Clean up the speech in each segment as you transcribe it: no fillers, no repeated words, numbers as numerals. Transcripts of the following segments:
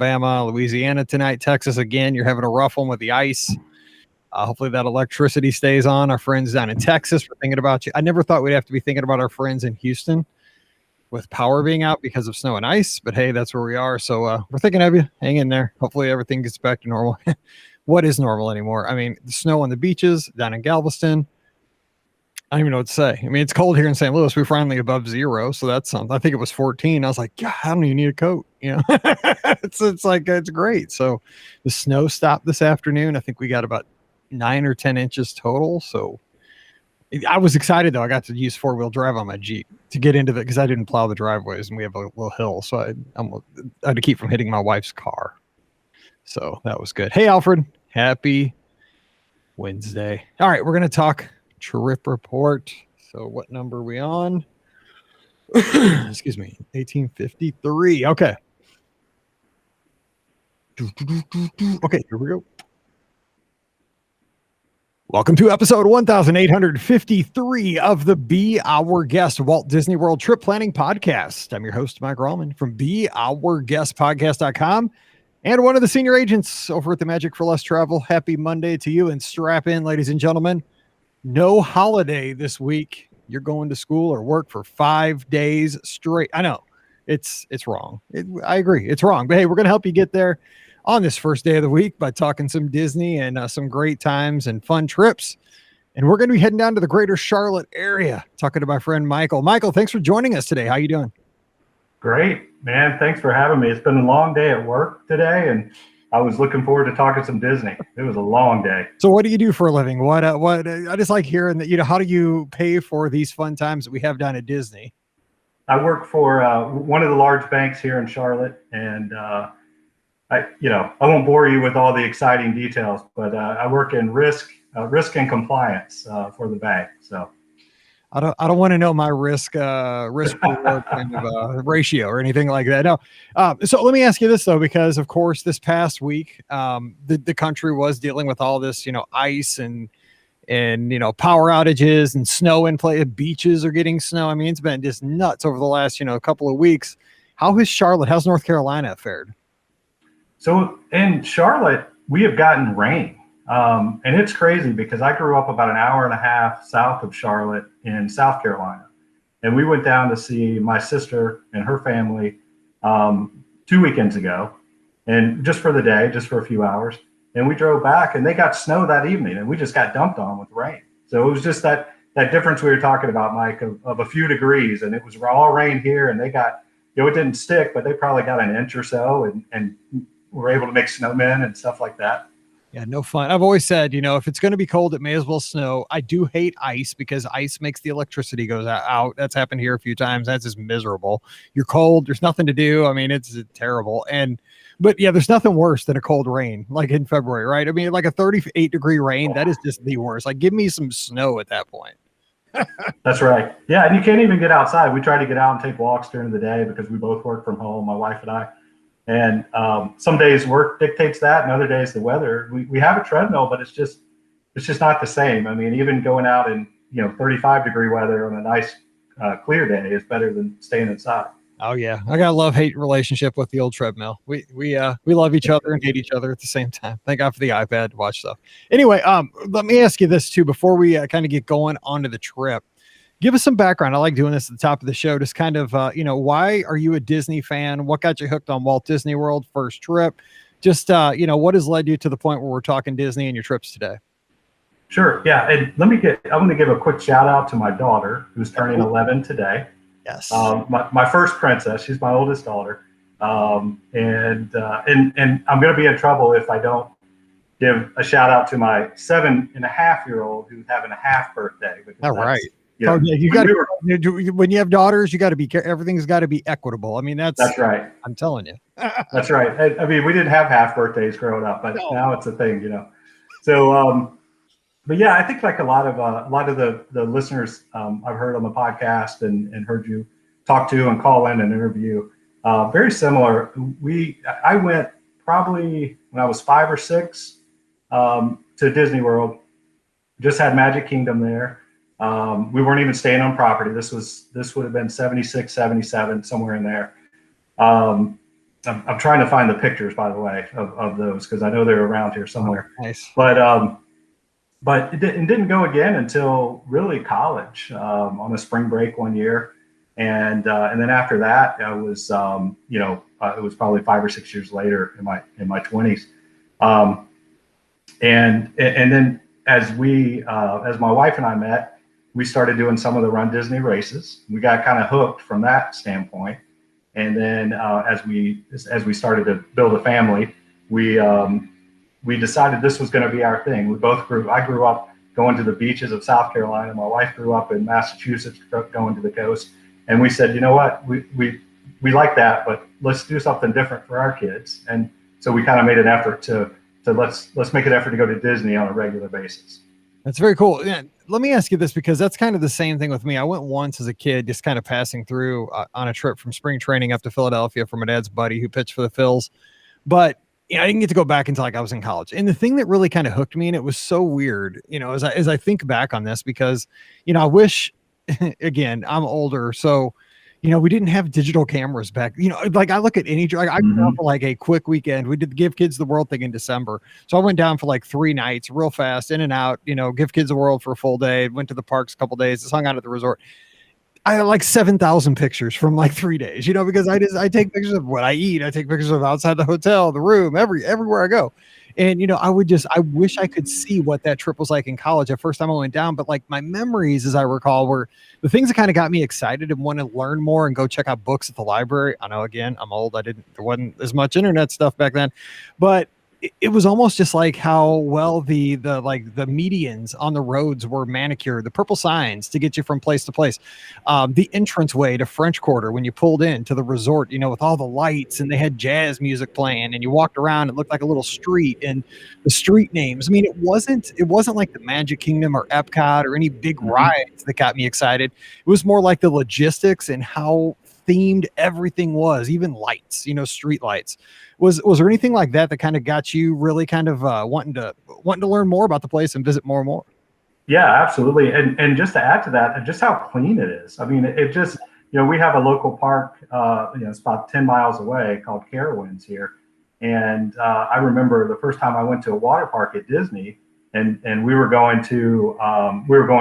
Alabama, Louisiana tonight, Texas again. You're having a rough one with the ice. Hopefully that electricity stays on. Our friends down in Texas, we're thinking about you. I never thought we'd have to be thinking about our friends in Houston with power being out because of snow and ice, but hey, that's where we are. So we're thinking of you. Hang in there. Hopefully everything gets back to normal. What is normal anymore? I mean, the snow on the beaches down in Galveston. I don't even know what to say. I mean, it's cold here in St. Louis. We're finally above 0, so that's something. I think it was 14. I was like, God, I don't even need a coat. You know, it's like it's great. So the snow stopped this afternoon. I think we got about 9 or 10 inches total. So I was excited though. I got to use 4-wheel drive on my Jeep to get into it because I didn't plow the driveways and we have a little hill, so I had to keep from hitting my wife's car. So that was good. Hey, Alfred, happy Wednesday. All right, we're gonna talk trip report. So what number are we on? Excuse me, 1853. Okay. Okay, here we go. Welcome to episode 1853 of the Be Our Guest Walt Disney World Trip Planning Podcast. I'm your host, Mike Rallman from BeOurGuestPodcast.com and one of the senior agents over at the Magic for Less Travel. Happy Monday to you, and strap in, ladies and gentlemen. No holiday this week. You're going to school or work for 5 days straight. I know it's wrong. I agree. It's wrong, but hey, we're going to help you get there on this first day of the week by talking some Disney and some great times and fun trips. And we're going to be heading down to the greater Charlotte area, talking to my friend Michael. Michael, thanks for joining us today. How you doing? Great, man. Thanks for having me. It's been a long day at work today, and I was looking forward to talking some Disney. It was a long day. So what do you do for a living? What I just like hearing that, how do you pay for these fun times that we have down at Disney? I work for one of the large banks here in Charlotte, and I won't bore you with all the exciting details, but I work in risk and compliance for the bank. So I don't want to know my risk reward kind of ratio or anything like that. No. So let me ask you this though, because of course this past week the country was dealing with all this, ice and power outages and snow in play. Beaches are getting snow. I mean, it's been just nuts over the last couple of weeks. How's North Carolina fared? So in Charlotte, we have gotten rain. And it's crazy because I grew up about an hour and a half south of Charlotte in South Carolina. And we went down to see my sister and her family 2 weekends ago, and just for the day, just for a few hours. And we drove back and they got snow that evening and we just got dumped on with rain. So it was just that difference we were talking about, Mike, of a few degrees. And it was all rain here, and they got, it didn't stick, but they probably got an inch or so and were able to make snowmen and stuff like that. Yeah, no fun. I've always said, if it's going to be cold, it may as well snow. I do hate ice because ice makes the electricity goes out. That's happened here a few times. That's just miserable. You're cold. There's nothing to do. I mean, it's terrible. But yeah, there's nothing worse than a cold rain, like in February, right? I mean, like a 38-degree rain, that is just the worst. Like, give me some snow at that point. That's right. Yeah, and you can't even get outside. We try to get out and take walks during the day because we both work from home, my wife and I. And some days work dictates that, and other days the weather. We have a treadmill, but it's just not the same. I mean, even going out in 35-degree weather on a nice clear day is better than staying inside. Oh yeah, I got a love-hate relationship with the old treadmill. We love each other and hate each other at the same time. Thank God for the iPad to watch stuff. Anyway, let me ask you this too before we kind of get going onto the trip. Give us some background. I like doing this at the top of the show. Just kind of, why are you a Disney fan? What got you hooked on Walt Disney World first trip? Just, what has led you to the point where we're talking Disney and your trips today? Sure. Yeah. And I'm going to give a quick shout out to my daughter who's turning 11 today. Yes. My first princess. She's my oldest daughter. And I'm going to be in trouble if I don't give a shout out to my 7.5-year-old who's having a half birthday. All right. You got when you have daughters, you got to be everything's got to be equitable. I mean, that's right. I'm telling you. That's right. I mean, we didn't have half birthdays growing up, but now it's a thing, So, but yeah, I think like a lot of the listeners I've heard on the podcast and heard you talk to and call in and interview, very similar. I went probably when I was 5 or 6 to Disney World. Just had Magic Kingdom there. We weren't even staying on property. This would have been 76, 77, somewhere in there. I'm trying to find the pictures, by the way, of those, because I know they're around here somewhere. Oh, nice. But it didn't go again until really college, on a spring break one year, and then after that, I was it was probably 5 or 6 years later in my 20s, and then as my wife and I met, we started doing some of the Run Disney races. We got kind of hooked from that standpoint. And then as we started to build a family, we decided this was going to be our thing. I grew up going to the beaches of South Carolina. My wife grew up in Massachusetts, going to the coast. And we said, you know what, we like that, but let's do something different for our kids. And so we kind of made an effort to let's make an effort to go to Disney on a regular basis. That's very cool. Yeah, let me ask you this, because that's kind of the same thing with me. I went once as a kid, just kind of passing through on a trip from spring training up to Philadelphia for my dad's buddy who pitched for the Phils. But I didn't get to go back until like I was in college. And the thing that really kind of hooked me, and it was so weird, as I think back on this, because, I wish, again, I'm older, so we didn't have digital cameras back. Like I look at I grew up for like a quick weekend. We did the Give Kids the World thing in December. So I went down for like 3 nights, real fast, in and out, Give Kids the World for a full day, went to the parks a couple days, just hung out at the resort. I had like 7,000 pictures from like 3 days, because I take pictures of what I eat. I take pictures of outside the hotel, the room, everywhere I go. And, I wish I could see what that trip was like in college. The first time I went down, but like my memories, as I recall, were the things that kind of got me excited and want to learn more and go check out books at the library. I know, again, I'm old. There wasn't as much internet stuff back then, but it was almost just like how well the medians on the roads were manicured, the purple signs to get you from place to place, the entranceway to French Quarter when you pulled in to the resort, with all the lights, and they had jazz music playing, and you walked around, it looked like a little street, and the street names. I mean, it wasn't like the Magic Kingdom or Epcot or any big rides that got me excited. It was more like the logistics and how themed everything was, even lights, street lights. Was there anything like that kind of got you really kind of wanting to learn more about the place and visit more and more? Yeah, absolutely. And just to add to that, just how clean it is. I mean, it just, we have a local park, it's about 10 miles away, called Carowinds here. And I remember the first time I went to a water park at Disney, and we were going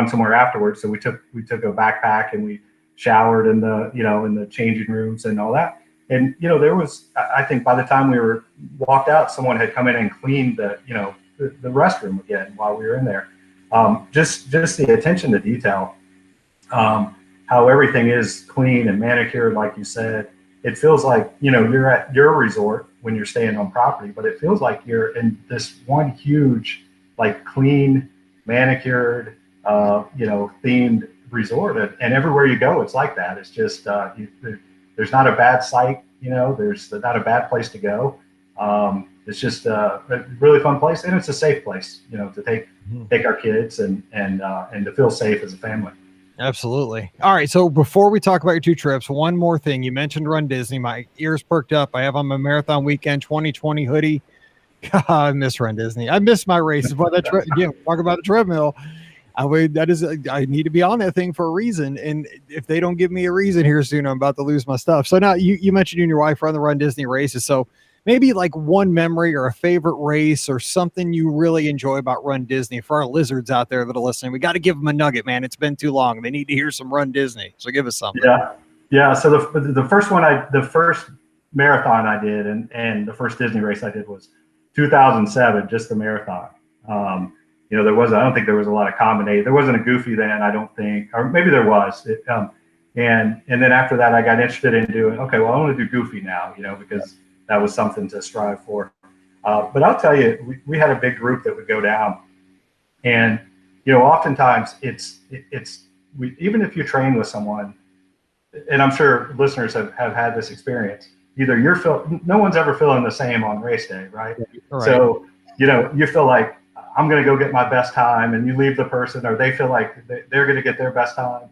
somewhere afterwards. So we took a backpack and we showered in the changing rooms and all that. And, there was, I think by the time we were walked out, someone had come in and cleaned the restroom again while we were in there. Just the attention to detail, how everything is clean and manicured, like you said. It feels like, you're at your resort when you're staying on property, but it feels like you're in this one huge, like, clean, manicured, themed resort. And everywhere you go, it's like that. It's just, there's not a bad site, there's not a bad place to go. It's just a really fun place, and it's a safe place, to take our kids and to feel safe as a family. Absolutely. All right. So before we talk about your 2 trips, one more thing. You mentioned Run Disney. My ears perked up. I have on my Marathon Weekend 2020 hoodie. God, I miss Run Disney. I miss my races, but again, talk about the treadmill. I need to be on that thing for a reason. And if they don't give me a reason here soon, I'm about to lose my stuff. So now you mentioned you and your wife run the Run Disney races. So maybe like one memory or a favorite race or something you really enjoy about Run Disney for our lizards out there that are listening. We got to give them a nugget, man. It's been too long. They need to hear some Run Disney. So give us something. Yeah. So the first marathon I did and the first Disney race I did was 2007, just the marathon. I don't think there was a lot of combination. There wasn't a Goofy then, I don't think, or maybe there was. And then after that, I got interested in doing, okay, well, I want to do Goofy now, because that was something to strive for. But I'll tell you, we had a big group that would go down, and oftentimes even if you train with someone, and I'm sure listeners have had this experience. Either no one's ever feeling the same on race day, right? So you feel like, I'm going to go get my best time, and you leave the person, or they feel like they're going to get their best time.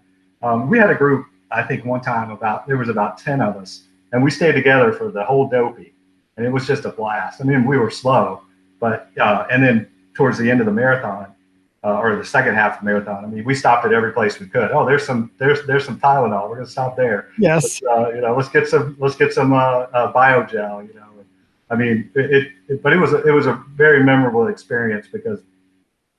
We had a group, I think one time there was about 10 of us, and we stayed together for the whole Dopey, and it was just a blast. I mean, we were slow, but and then towards the end of the marathon, or the second half of the marathon. I mean, we stopped at every place we could. Oh, there's some Tylenol. We're gonna stop there. Yes. Let's get some biogel. I mean, but it was a very memorable experience because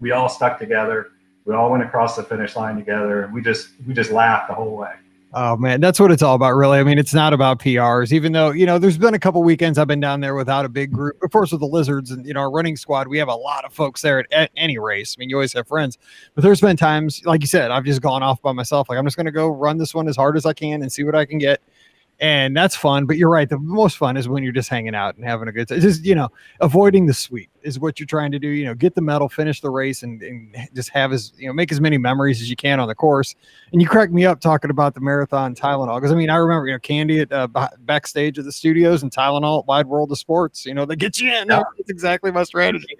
we all stuck together. We all went across the finish line together, and we just laughed the whole way. Oh man, that's what it's all about, really. I mean, it's not about PRs, even though, there's been a couple weekends I've been down there without a big group. Of course, with the Lizards and, our running squad, we have a lot of folks there at any race. I mean, you always have friends, but there's been times, like you said, I've just gone off by myself. Like, I'm just going to go run this one as hard as I can and see what I can get. And that's fun, but you're right. The most fun is when you're just hanging out and having a good time. Just, avoiding the sweep is what you're trying to do. Get the medal, finish the race, and just have make as many memories as you can on the course. And you cracked me up talking about the marathon Tylenol. Because, I mean, I remember, Candy at backstage at the studios and Tylenol at Wide World of Sports, they get you in. Yeah. That's exactly my strategy.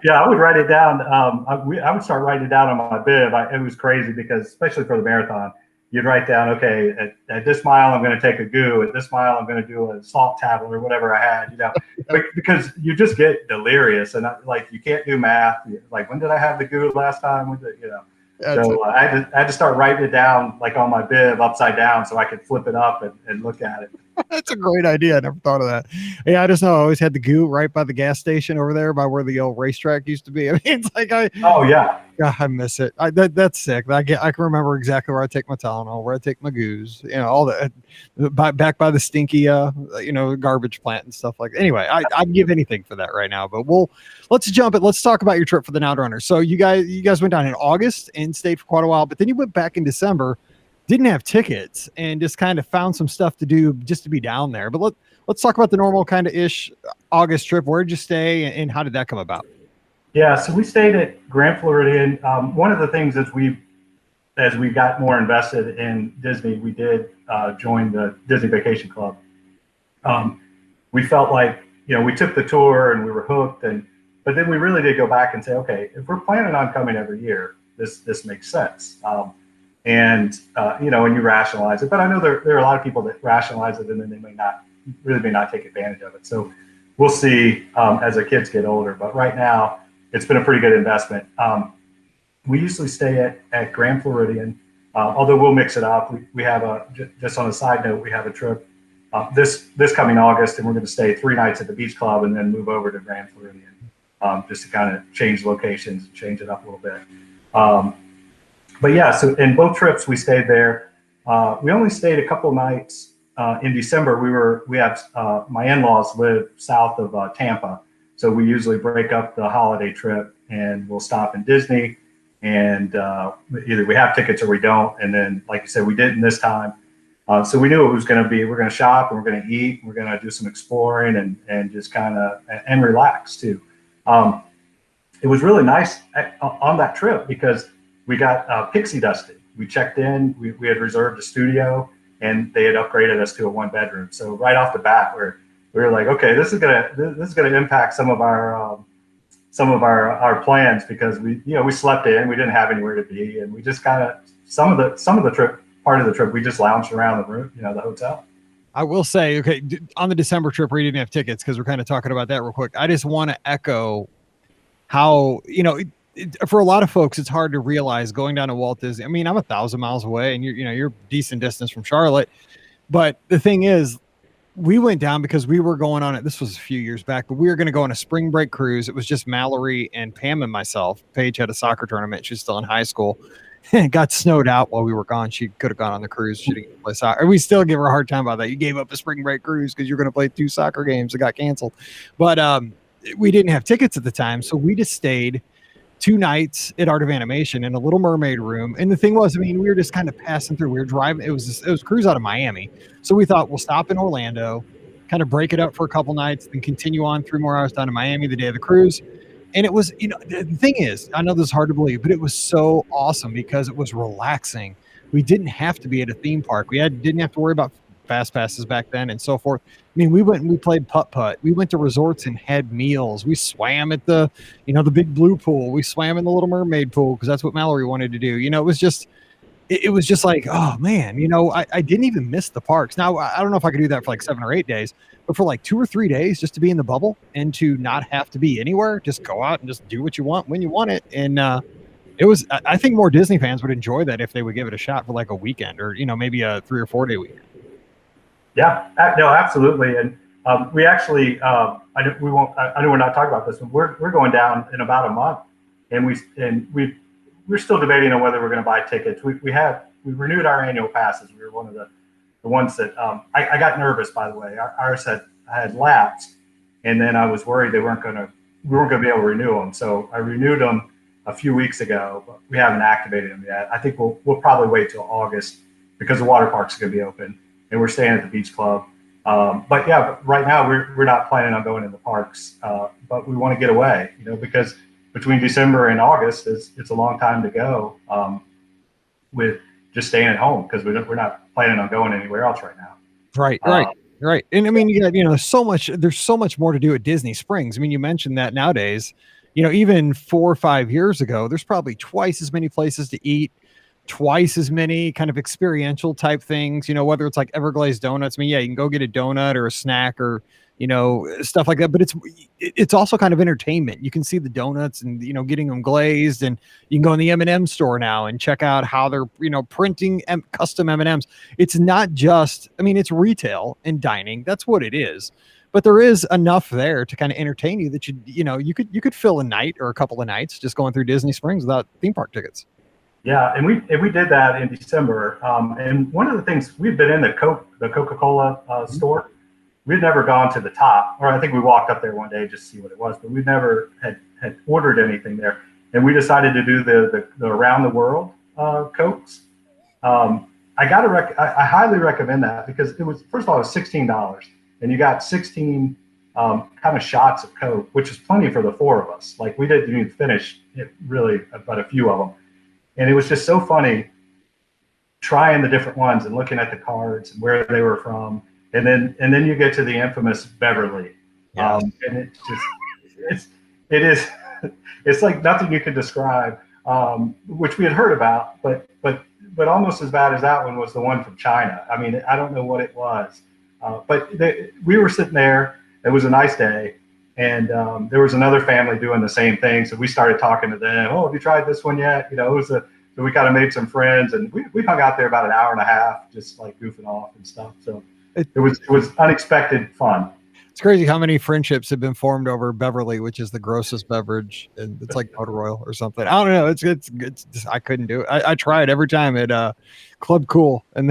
Yeah, I would write it down. I would start writing it down on my bib. It was crazy because, especially for the marathon, you'd write down, okay, at this mile, I'm going to take a goo. At this mile, I'm going to do a salt tablet or whatever I had, because you just get delirious. And you can't do math. Like, when did I have the goo last time? So I had to start writing it down on my bib upside down so I could flip it up and look at it. That's a great idea. I never thought of that. Yeah, I just know I always had the goo right by the gas station over there by where the old racetrack used to be. I mean, it's like oh yeah, I miss it. That's sick. I can remember exactly where I take my Tylenol, where I take my goos, all that back by the stinky, garbage plant and stuff like that. Anyway, I'd give anything for that right now, but let's jump it. Let's talk about your trip for the Now Runner. So you guys went down in August and stayed for quite a while, but then you went back in December. Didn't have tickets and just kind of found some stuff to do just to be down there. But let's talk about the normal kind of ish August trip. Where'd you stay and how did that come about? Yeah, so we stayed at Grand Floridian. One of the things as we got more invested in Disney, we did join the Disney Vacation Club. We felt like, we took the tour and we were hooked, but then we really did go back and say, okay, if we're planning on coming every year, this makes sense. And you rationalize it. But I know there are a lot of people that rationalize it and then they may not take advantage of it. So we'll see as the kids get older. But right now, it's been a pretty good investment. We usually stay at Grand Floridian, although we'll mix it up. We have just on a side note, we have a trip this coming August, and we're going to stay 3 nights at the Beach Club and then move over to Grand Floridian just to kind of change locations, change it up a little bit. But yeah, so in both trips we stayed there. We only stayed a couple nights in December. We have my in-laws live south of Tampa, so we usually break up the holiday trip and we'll stop in Disney, and either we have tickets or we don't. And then, like you said, we didn't this time, so we knew it was going to be. We're going to shop and we're going to eat. We're going to do some exploring and just kind of and relax too. It was really nice on that trip because we got pixie dusted. We checked in. We had reserved a studio, and they had upgraded us to a 1-bedroom. So right off the bat, we were like, okay, this is gonna impact some of our plans because we slept in. We didn't have anywhere to be, and we just kind of some of the trip part of the trip we just lounged around the room, the hotel. I will say, okay, on the December trip where you didn't have tickets, because we're kind of talking about that real quick. I just want to echo how for a lot of folks, it's hard to realize going down to Walt Disney. I mean, I'm 1,000 miles away and you're decent distance from Charlotte. But the thing is, we went down because we were going on it. This was a few years back, but we were going to go on a spring break cruise. It was just Mallory and Pam and myself. Paige had a soccer tournament. She was still in high school. It got snowed out while we were gone. She could have gone on the cruise. She didn't play soccer. We still give her a hard time about that. You gave up a spring break cruise because you're going to play 2 soccer games that got canceled. But we didn't have tickets at the time. So we just stayed 2 nights at Art of Animation in a Little Mermaid room. And the thing was, I mean, we were just kind of passing through. We were driving. It was a cruise out of Miami. So we thought we'll stop in Orlando, kind of break it up for a couple nights, then continue on 3 more hours down to Miami the day of the cruise. And it was, the thing is, I know this is hard to believe, but it was so awesome because it was relaxing. We didn't have to be at a theme park. We didn't have to worry about fast passes back then and so forth. I mean, we went and we played putt-putt. We went to resorts and had meals. We swam at the, the big blue pool. We swam in the Little Mermaid pool because that's what Mallory wanted to do. It was just, it was just like, oh man, I didn't even miss the parks. Now, I don't know if I could do that for like 7 or 8 days, but for like 2 or 3 days, just to be in the bubble and to not have to be anywhere, just go out and just do what you want when you want it. And it was, I think more Disney fans would enjoy that if they would give it a shot for like a weekend or, maybe a 3 or 4 day weekend. Yeah, no, absolutely. And we actually, we won't. I know we're not talking about this, but we're going down in about a month, and we're still debating on whether we're going to buy tickets. We renewed our annual passes. We were one of the ones that I got nervous. By the way, ours had lapsed, and then I was worried we weren't going to be able to renew them. So I renewed them a few weeks ago, but we haven't activated them yet. I think we'll probably wait till August because the water park's going to be open. And we're staying at the beach club. But yeah, right now we're not planning on going in the parks, but we want to get away, because between December and August it's a long time to go with just staying at home because we're not planning on going anywhere else right now. Right. And I mean, there's so much more to do at Disney Springs. I mean, you mentioned that nowadays, even 4 or 5 years ago, there's probably twice as many places to eat, twice as many kind of experiential type things, whether it's like Everglazed donuts. I mean, yeah, you can go get a donut or a snack or, stuff like that, but it's also kind of entertainment. You can see the donuts and, getting them glazed, and you can go in the M&M store now and check out how they're, printing custom M&Ms. It's not just, I mean, it's retail and dining. That's what it is. But there is enough there to kind of entertain you that you could fill a night or a couple of nights just going through Disney Springs without theme park tickets. Yeah, and we did that in December. And one of the things, we've been in the Coca-Cola store. We'd never gone to the top, or I think we walked up there one day just to see what it was, but we never had ordered anything there. And we decided to do the around the world Cokes. I highly recommend that because it was, first of all, it was $16, and you got 16 kind of shots of Coke, which is plenty for the four of us. Like, we didn't even finish it really, but a few of them. And it was just so funny trying the different ones and looking at the cards and where they were from. And then you get to the infamous Beverly. Yes. And it's like nothing you could describe, which we had heard about, but almost as bad as that one was the one from China. I mean, I don't know what it was, but we were sitting there. It was a nice day. And there was another family doing the same thing. So we started talking to them. Oh, have you tried this one yet? So we kind of made some friends, and we hung out there about an hour and a half, just like goofing off and stuff. So it was unexpected fun. It's crazy how many friendships have been formed over Beverly, which is the grossest beverage, and it's like Motor Oil or something. I don't know. It's just, I couldn't do it. I tried every time at Club Cool, and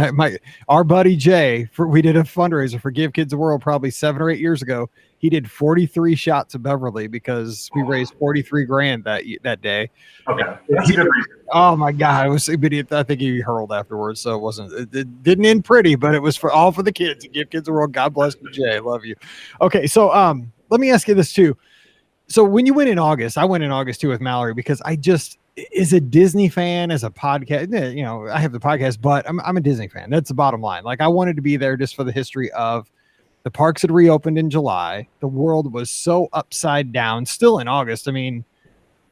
our buddy Jay, we did a fundraiser for Give Kids the World probably 7 or 8 years ago. He did 43 shots of Beverly because we raised 43 grand that day. Okay, that's a good reason. Oh my God, I think he hurled afterwards, so it didn't end pretty, but it was all for the kids. Give Kids the World. God bless you, Jay. Love you. Okay, so let me ask you this too. So when you went in August, I went in August too with Mallory because as a Disney fan, as a podcast, I have the podcast, but I'm a Disney fan. That's the bottom line. Like, I wanted to be there just for the history of the parks had reopened in July. The world was so upside down still in August. I mean,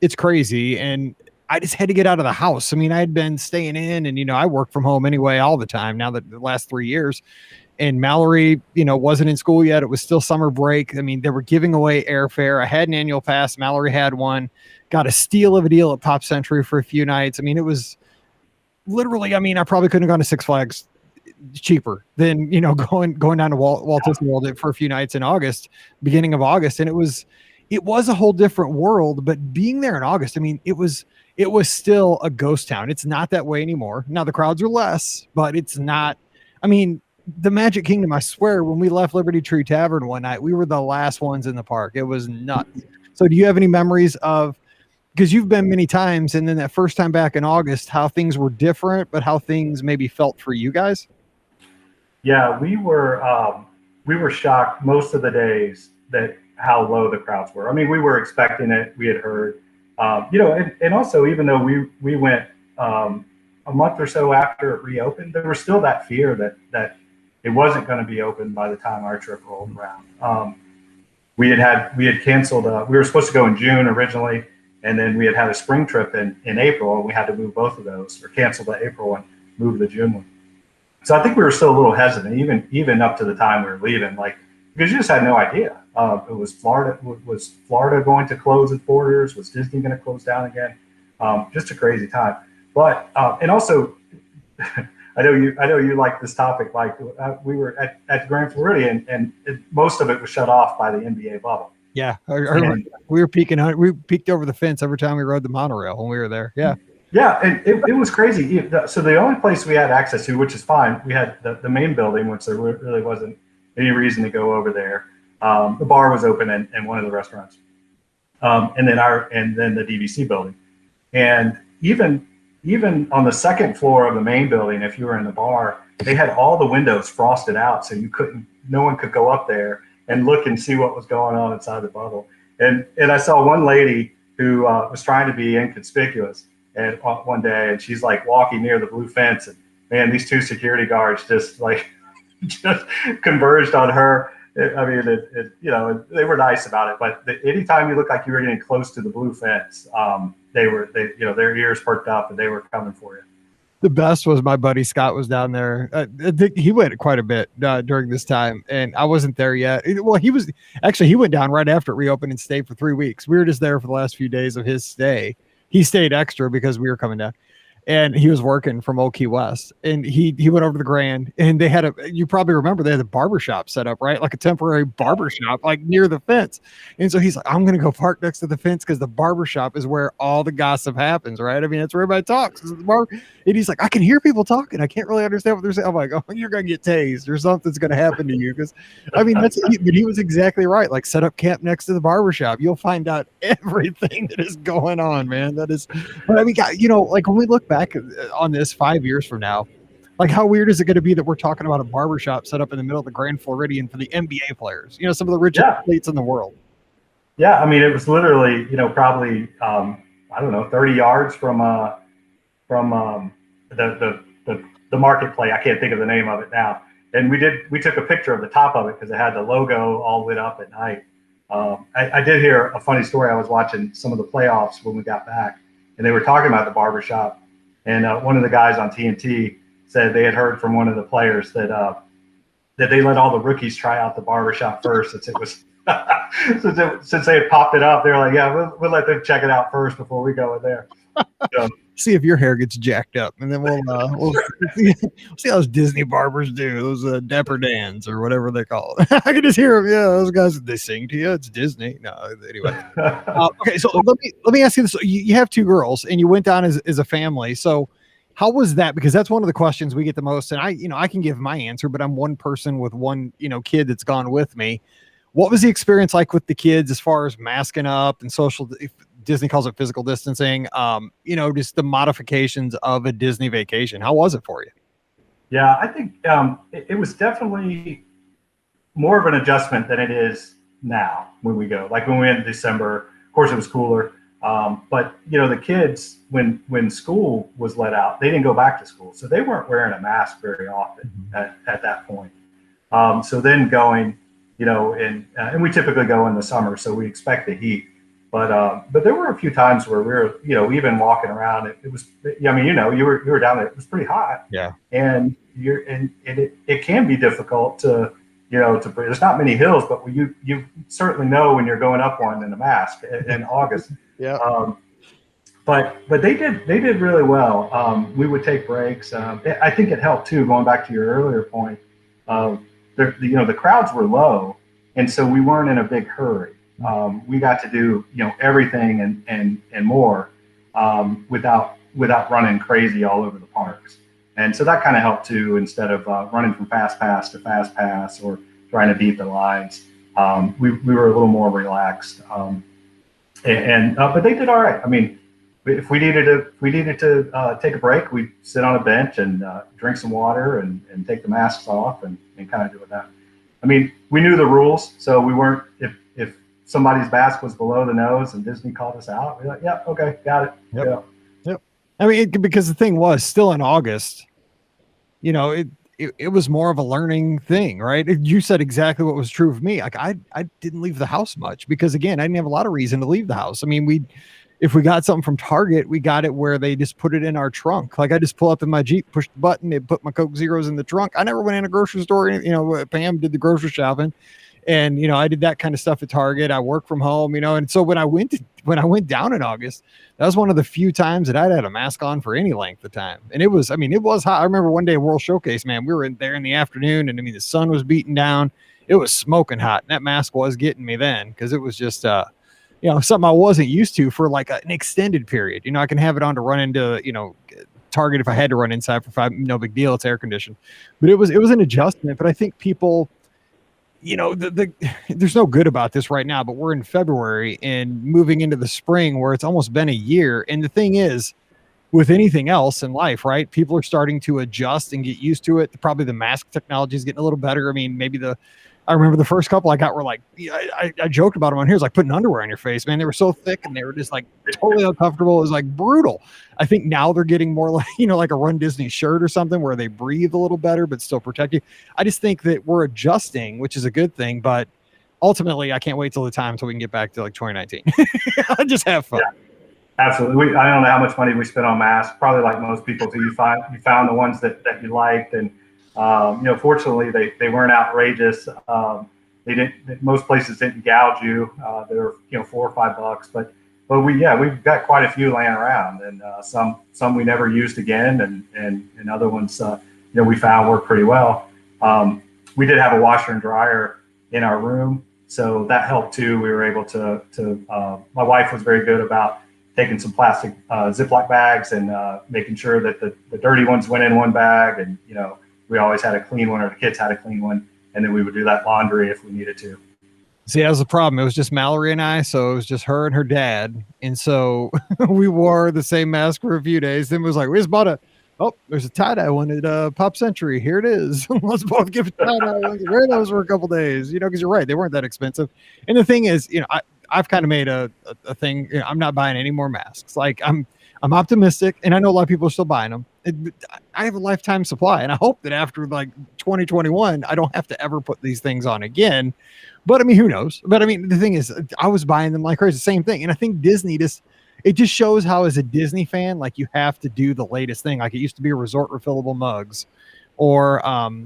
it's crazy. And I just had to get out of the house. I mean, I had been staying in, and, I work from home anyway all the time now that the last 3 years. And Mallory, wasn't in school yet. It was still summer break. I mean, they were giving away airfare. I had an annual pass. Mallory had one. Got a steal of a deal at Pop Century for a few nights. I mean, it was literally, I probably couldn't have gone to Six Flags cheaper than, going down to Walt Disney World for a few nights in August, beginning of August. And it was a whole different world. But being there in August, I mean, it was still a ghost town. It's not that way anymore. Now the crowds are less, but it's not. I mean, the Magic Kingdom, I swear, when we left Liberty Tree Tavern one night, we were the last ones in the park. It was nuts. So do you have any memories of, because you've been many times, and then that first time back in August, how things were different, but how things maybe felt for you guys? Yeah, we were shocked most of the days that how low the crowds were. I mean, we were expecting it. We had heard, and also, even though we went a month or so after it reopened, there was still that fear that it wasn't going to be open by the time our trip rolled around. We had canceled. We were supposed to go in June originally, And then we had a spring trip in April, and we had to move both of those, or cancel the April one, move the June one. So I think we were still a little hesitant, even up to the time we were leaving, like, because you just had no idea. It was Florida. Was Florida going to close its borders? Was Disney going to close down again? Just a crazy time. But and also, I know you like this topic. Like we were at Grand Floridian, and most of it was shut off by the NBA bubble. Yeah, we were peeking. We peeked over the fence every time we rode the monorail when we were there. Yeah. Yeah, and it was crazy. So the only place we had access to, which is fine, we had the main building, which there really wasn't any reason to go over there. The bar was open and one of the restaurants, and then the DVC building, and even on the second floor of the main building, if you were in the bar, they had all the windows frosted out, so no one could go up there and look and see what was going on inside the bubble. And I saw one lady who was trying to be inconspicuous. And one day, and she's like walking near the blue fence, and man, these two security guards just converged on her. I mean, they were nice about it, but anytime you look like you were getting close to the blue fence, their ears perked up and they were coming for you. The best was my buddy Scott was down there. He went quite a bit during this time, and I wasn't there yet. Well, he went down right after it reopened and stayed for 3 weeks. We were just there for the last few days of his stay. He stayed extra because we were coming down, and he was working from Old Key West, and he went over to the Grand, and they had you probably remember they had a barbershop set up, right? Like a temporary barbershop, like near the fence. And so he's like, I'm going to go park next to the fence because the barbershop is where all the gossip happens, right? I mean, that's where everybody talks. And he's like, I can hear people talking. I can't really understand what they're saying. I'm like, oh, you're going to get tased or something's going to happen to you. Because I mean, but he was exactly right. Like, set up camp next to the barbershop. You'll find out everything that is going on, man. But I mean, like when we look back on this 5 years from now, like how weird is it going to be that we're talking about a barbershop set up in the middle of the Grand Floridian for the NBA players, some of the richest athletes in the world. Yeah. I mean, it was literally, probably, I don't know, 30 yards from the marketplace. I can't think of the name of it now. And we took a picture of the top of it because it had the logo all lit up at night. I did hear a funny story. I was watching some of the playoffs when we got back, and they were talking about the barbershop. And one of the guys on TNT said they had heard from one of the players that they let all the rookies try out the barbershop first, since it was since they had popped it up. They're like, yeah, we'll let them check it out first before we go in there. So, see if your hair gets jacked up, and then we'll see how those Disney barbers do, those Dapper Dans or whatever they call it. I can just hear them. Yeah, those guys, they sing to you. It's Disney. No, anyway. Okay, so let me ask you this: you have two girls, and you went down as a family. So, how was that? Because that's one of the questions we get the most, and I can give my answer, but I'm one person with one kid that's gone with me. What was the experience like with the kids as far as masking up and social? Disney calls it physical distancing, just the modifications of a Disney vacation. How was it for you? Yeah, I think it was definitely more of an adjustment than it is now when we go. Like when we went in December, of course it was cooler. But the kids, when school was let out, they didn't go back to school. So they weren't wearing a mask very often at that point. So then going, and we typically go in the summer, so we expect the heat. But there were a few times where we were, even walking around. It was, you were down there. It was pretty hot. Yeah. And it can be difficult to breathe. There's not many hills, but you certainly know when you're going up one in a mask in August. Yeah. But they did really well. We would take breaks. I think it helped too. Going back to your earlier point, the crowds were low, and so we weren't in a big hurry. We got to do everything and more without running crazy all over the parks, and so that kind of helped too. Instead of running from fast pass to fast pass or trying to beat the lines, we were a little more relaxed. But they did all right. I mean, if we needed to take a break, we'd sit on a bench and drink some water and take the masks off and kind of do that. I mean, we knew the rules, so we weren't if somebody's mask was below the nose and Disney called us out, we're like, yeah, okay, got it. Yep. Yep. I mean, because the thing was still in August, it was more of a learning thing, right? You said exactly what was true of me. Like I didn't leave the house much because again, I didn't have a lot of reason to leave the house. I mean, if we got something from Target, we got it where they just put it in our trunk. Like I just pull up in my Jeep, push the button, it put my Coke Zeros in the trunk. I never went in a grocery store. Pam did the grocery shopping, and I did that kind of stuff at Target. I work from home, and so when I went down in August, that was one of the few times that I'd had a mask on for any length of time. And it was hot. I remember one day at World Showcase, man, we were in there in the afternoon, and the sun was beating down. It was smoking hot, and that mask was getting me then, because it was just something I wasn't used to for like an extended period. I can have it on to run into Target if I had to run inside for 5, no big deal. It's air conditioned, but it was an adjustment. But I think people, there's no good about this right now, but we're in February and moving into the spring where it's almost been a year. And the thing is, with anything else in life, right? People are starting to adjust and get used to it. Probably the mask technology is getting a little better. I mean, I remember the first couple I got were like, I joked about them on here. It's like putting underwear on your face, man. They were so thick and they were just like totally uncomfortable. It was like brutal. I think now they're getting more like, like a Run Disney shirt or something where they breathe a little better, but still protect you. I just think that we're adjusting, which is a good thing. But ultimately, I can't wait till the time until we can get back to like 2019. Just have fun. Yeah, absolutely. I don't know how much money we spent on masks. Probably like most people do. You found the ones that you liked, and fortunately, they weren't outrageous. They didn't. Most places didn't gouge you. They were $4 or $5, but we've got quite a few laying around, and some we never used again, and other ones we found work pretty well. We did have a washer and dryer in our room, so that helped too. We were able to. My wife was very good about taking some plastic Ziploc bags and making sure that the dirty ones went in one bag, and we always had a clean one, or the kids had a clean one, and then we would do that laundry if we needed to. See, that was the problem. It was just Mallory and I, so it was just her and her dad. And so we wore the same mask for a few days. Then it was like, we just bought there's a tie-dye one at Pop Century. Here it is. Let's both give it tie-dye ones. Wear those for a couple days, because you're right. They weren't that expensive. And the thing is, I've kind of made a thing. I'm not buying any more masks. Like I'm optimistic, and I know a lot of people are still buying them. I have a lifetime supply, and I hope that after like 2021, I don't have to ever put these things on again. But I mean, who knows? But I mean, the thing is, I was buying them like crazy. Same thing, and I think Disney just shows how, as a Disney fan, like you have to do the latest thing. Like it used to be a resort refillable mugs, or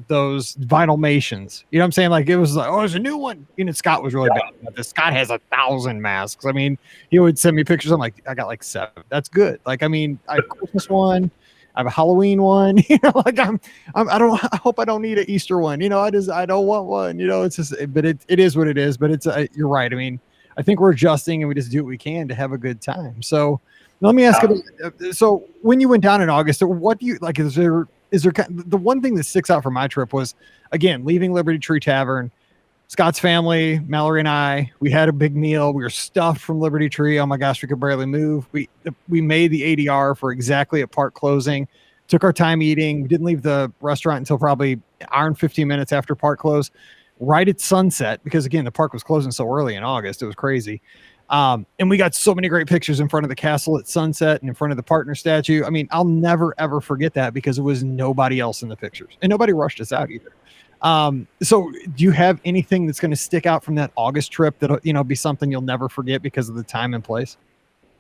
those Vinylmations. You know what I'm saying? Like it was like, oh, there's a new one. Scott was really bad about this. Scott has 1,000 masks. I mean, he would send me pictures. I'm like, I got like 7. That's good. Like, I mean, I have a Christmas one. I have a Halloween one. Like I hope I don't need an Easter one. I don't want one. It's just, but it is what it is. But it's you're right. I mean, I think we're adjusting, and we just do what we can to have a good time. So let me ask you. So when you went down in August, what do you like? Is there the one thing that sticks out from my trip was, again, leaving Liberty Tree Tavern, Scott's family, Mallory and I, we had a big meal. We were stuffed from Liberty Tree. Oh my gosh, we could barely move. We made the ADR for exactly at park closing, took our time eating. We didn't leave the restaurant until probably an hour and 15 minutes after park close, right at sunset, because again, the park was closing so early in August. It was crazy. And we got so many great pictures in front of the castle at sunset and in front of the partner statue. I mean, I'll never, ever forget that, because it was nobody else in the pictures, and nobody rushed us out either. So do you have anything that's going to stick out from that August trip that'll, be something you'll never forget because of the time and place?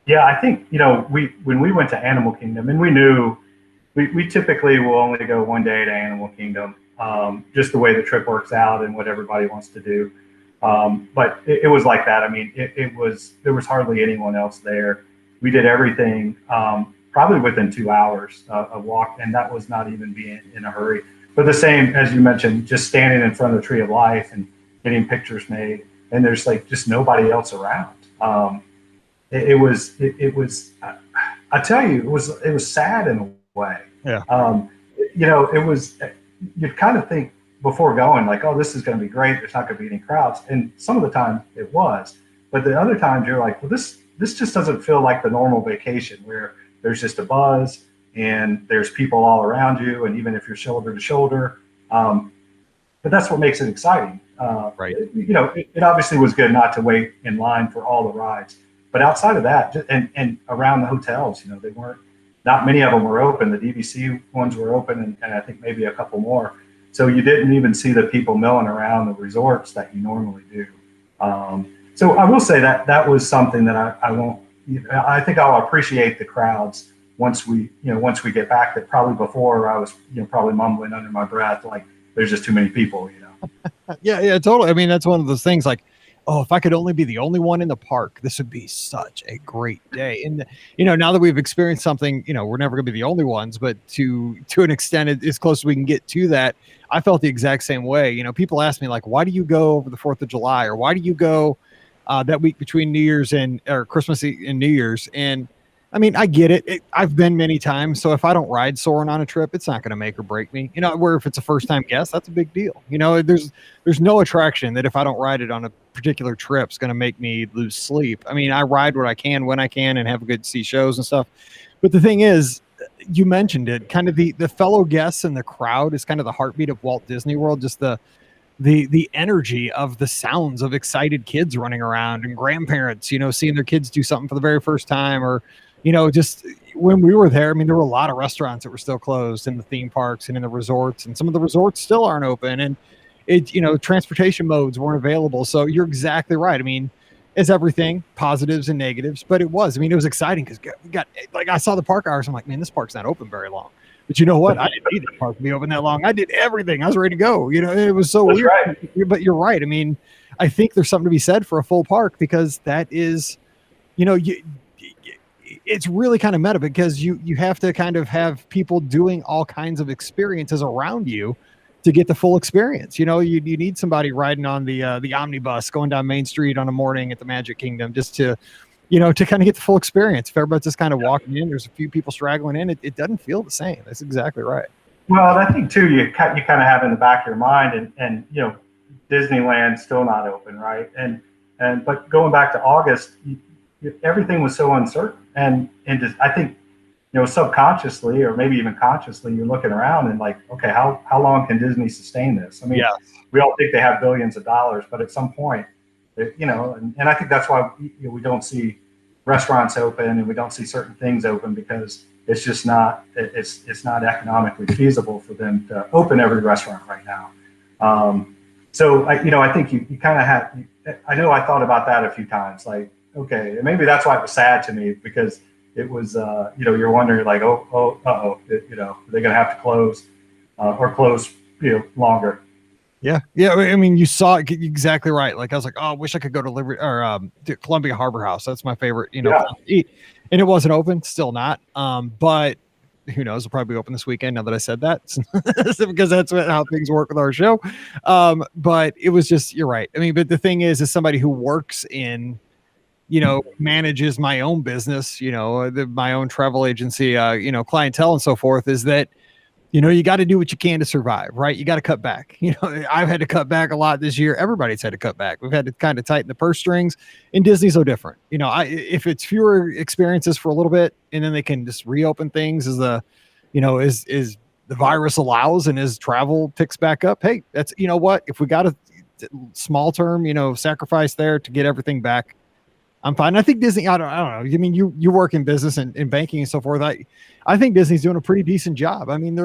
Yeah, I think, when we went to Animal Kingdom, and we knew we typically will only go one day to Animal Kingdom, just the way the trip works out and what everybody wants to do. But it was like that. I mean, there was hardly anyone else there. We did everything, probably within 2 hours of walk, and that was not even being in a hurry. But the same, as you mentioned, just standing in front of the Tree of Life and getting pictures made, and there's like just nobody else around. It was. I tell you, it was sad in a way. Yeah. It was. You'd kind of think before going like, oh, this is going to be great. There's not going to be any crowds, and some of the time it was, but the other times you're like, well, this just doesn't feel like the normal vacation where there's just a buzz and there's people all around you, and even if you're shoulder to shoulder, but that's what makes it exciting. Right. It obviously was good not to wait in line for all the rides, but outside of that, and around the hotels, they weren't. Not many of them were open. The DVC ones were open, and I think maybe a couple more. So you didn't even see the people milling around the resorts that you normally do. So I will say that was something that I won't I think I'll appreciate the crowds once we get back. That probably before I was, probably mumbling under my breath, like there's just too many people, Yeah, totally. I mean, that's one of those things like, oh, if I could only be the only one in the park, this would be such a great day. And now that we've experienced something, we're never going to be the only ones, but to an extent, as close as we can get to that, I felt the exact same way. People ask me like, why do you go over the 4th of July, or why do you go that week between New Year's or Christmas and New Year's? And I mean, I get it. I've been many times. So if I don't ride Soarin' on a trip, it's not going to make or break me. Where if it's a first time guest, that's a big deal. There's no attraction that if I don't ride it on a particular trip is going to make me lose sleep. I mean, I ride what I can when I can and have a good see shows and stuff. But the thing is, you mentioned it, kind of the fellow guests and the crowd is kind of the heartbeat of Walt Disney World. Just the energy of the sounds of excited kids running around and grandparents, seeing their kids do something for the very first time, or just when we were there, I mean, there were a lot of restaurants that were still closed in the theme parks and in the resorts, and some of the resorts still aren't open, and transportation modes weren't available. So you're exactly right. I mean, it's everything, positives and negatives, but it was exciting because we got, like, I saw the park hours. I'm like, man, this park's not open very long. But you know what? I didn't need the park to be open that long. I did everything. I was ready to go. It was so That's weird. right. But you're right. I mean, I think there's something to be said for a full park, because that is, it's really kind of meta, because you have to kind of have people doing all kinds of experiences around you to get the full experience. You need somebody riding on the omnibus going down Main Street on a morning at the Magic Kingdom just to kind of get the full experience. If everybody's just kind of walking in, there's a few people straggling in, it doesn't feel the same. That's exactly right. Well, I think too, you kind of have in the back of your mind, and Disneyland's still not open, right? But going back to August, everything was so uncertain, and just, I think, subconsciously or maybe even consciously, you're looking around and like, okay, how long can Disney sustain this? I mean, yeah. We all think they have billions of dollars, but at some point, and I think that's why we don't see restaurants open and we don't see certain things open, because it's just not economically feasible for them to open every restaurant right now. So I think you kind of have. I know I thought about that a few times, like, okay, and maybe that's why it was sad to me, because it was you're wondering like, are they going to have to close or close longer? Yeah. I mean, you saw it exactly right. Like, I was like, oh, I wish I could go to Liberty or to Columbia Harbor House. That's my favorite, to eat. And it wasn't open, still not. But who knows? It'll probably be open this weekend now that I said that, because that's how things work with our show. But it was just, you're right. I mean, but the thing is, as somebody who works in, manages my own business, my own travel agency, clientele and so forth, is that, you got to do what you can to survive, right? You got to cut back. I've had to cut back a lot this year. Everybody's had to cut back. We've had to kind of tighten the purse strings, and Disney's no different. If it's fewer experiences for a little bit, and then they can just reopen things as the virus allows and as travel picks back up. Hey, that's, what, if we got a small term, sacrifice there to get everything back, I'm fine. I think Disney, I don't know. I mean, you work in business and in banking and so forth. I think Disney's doing a pretty decent job. I mean,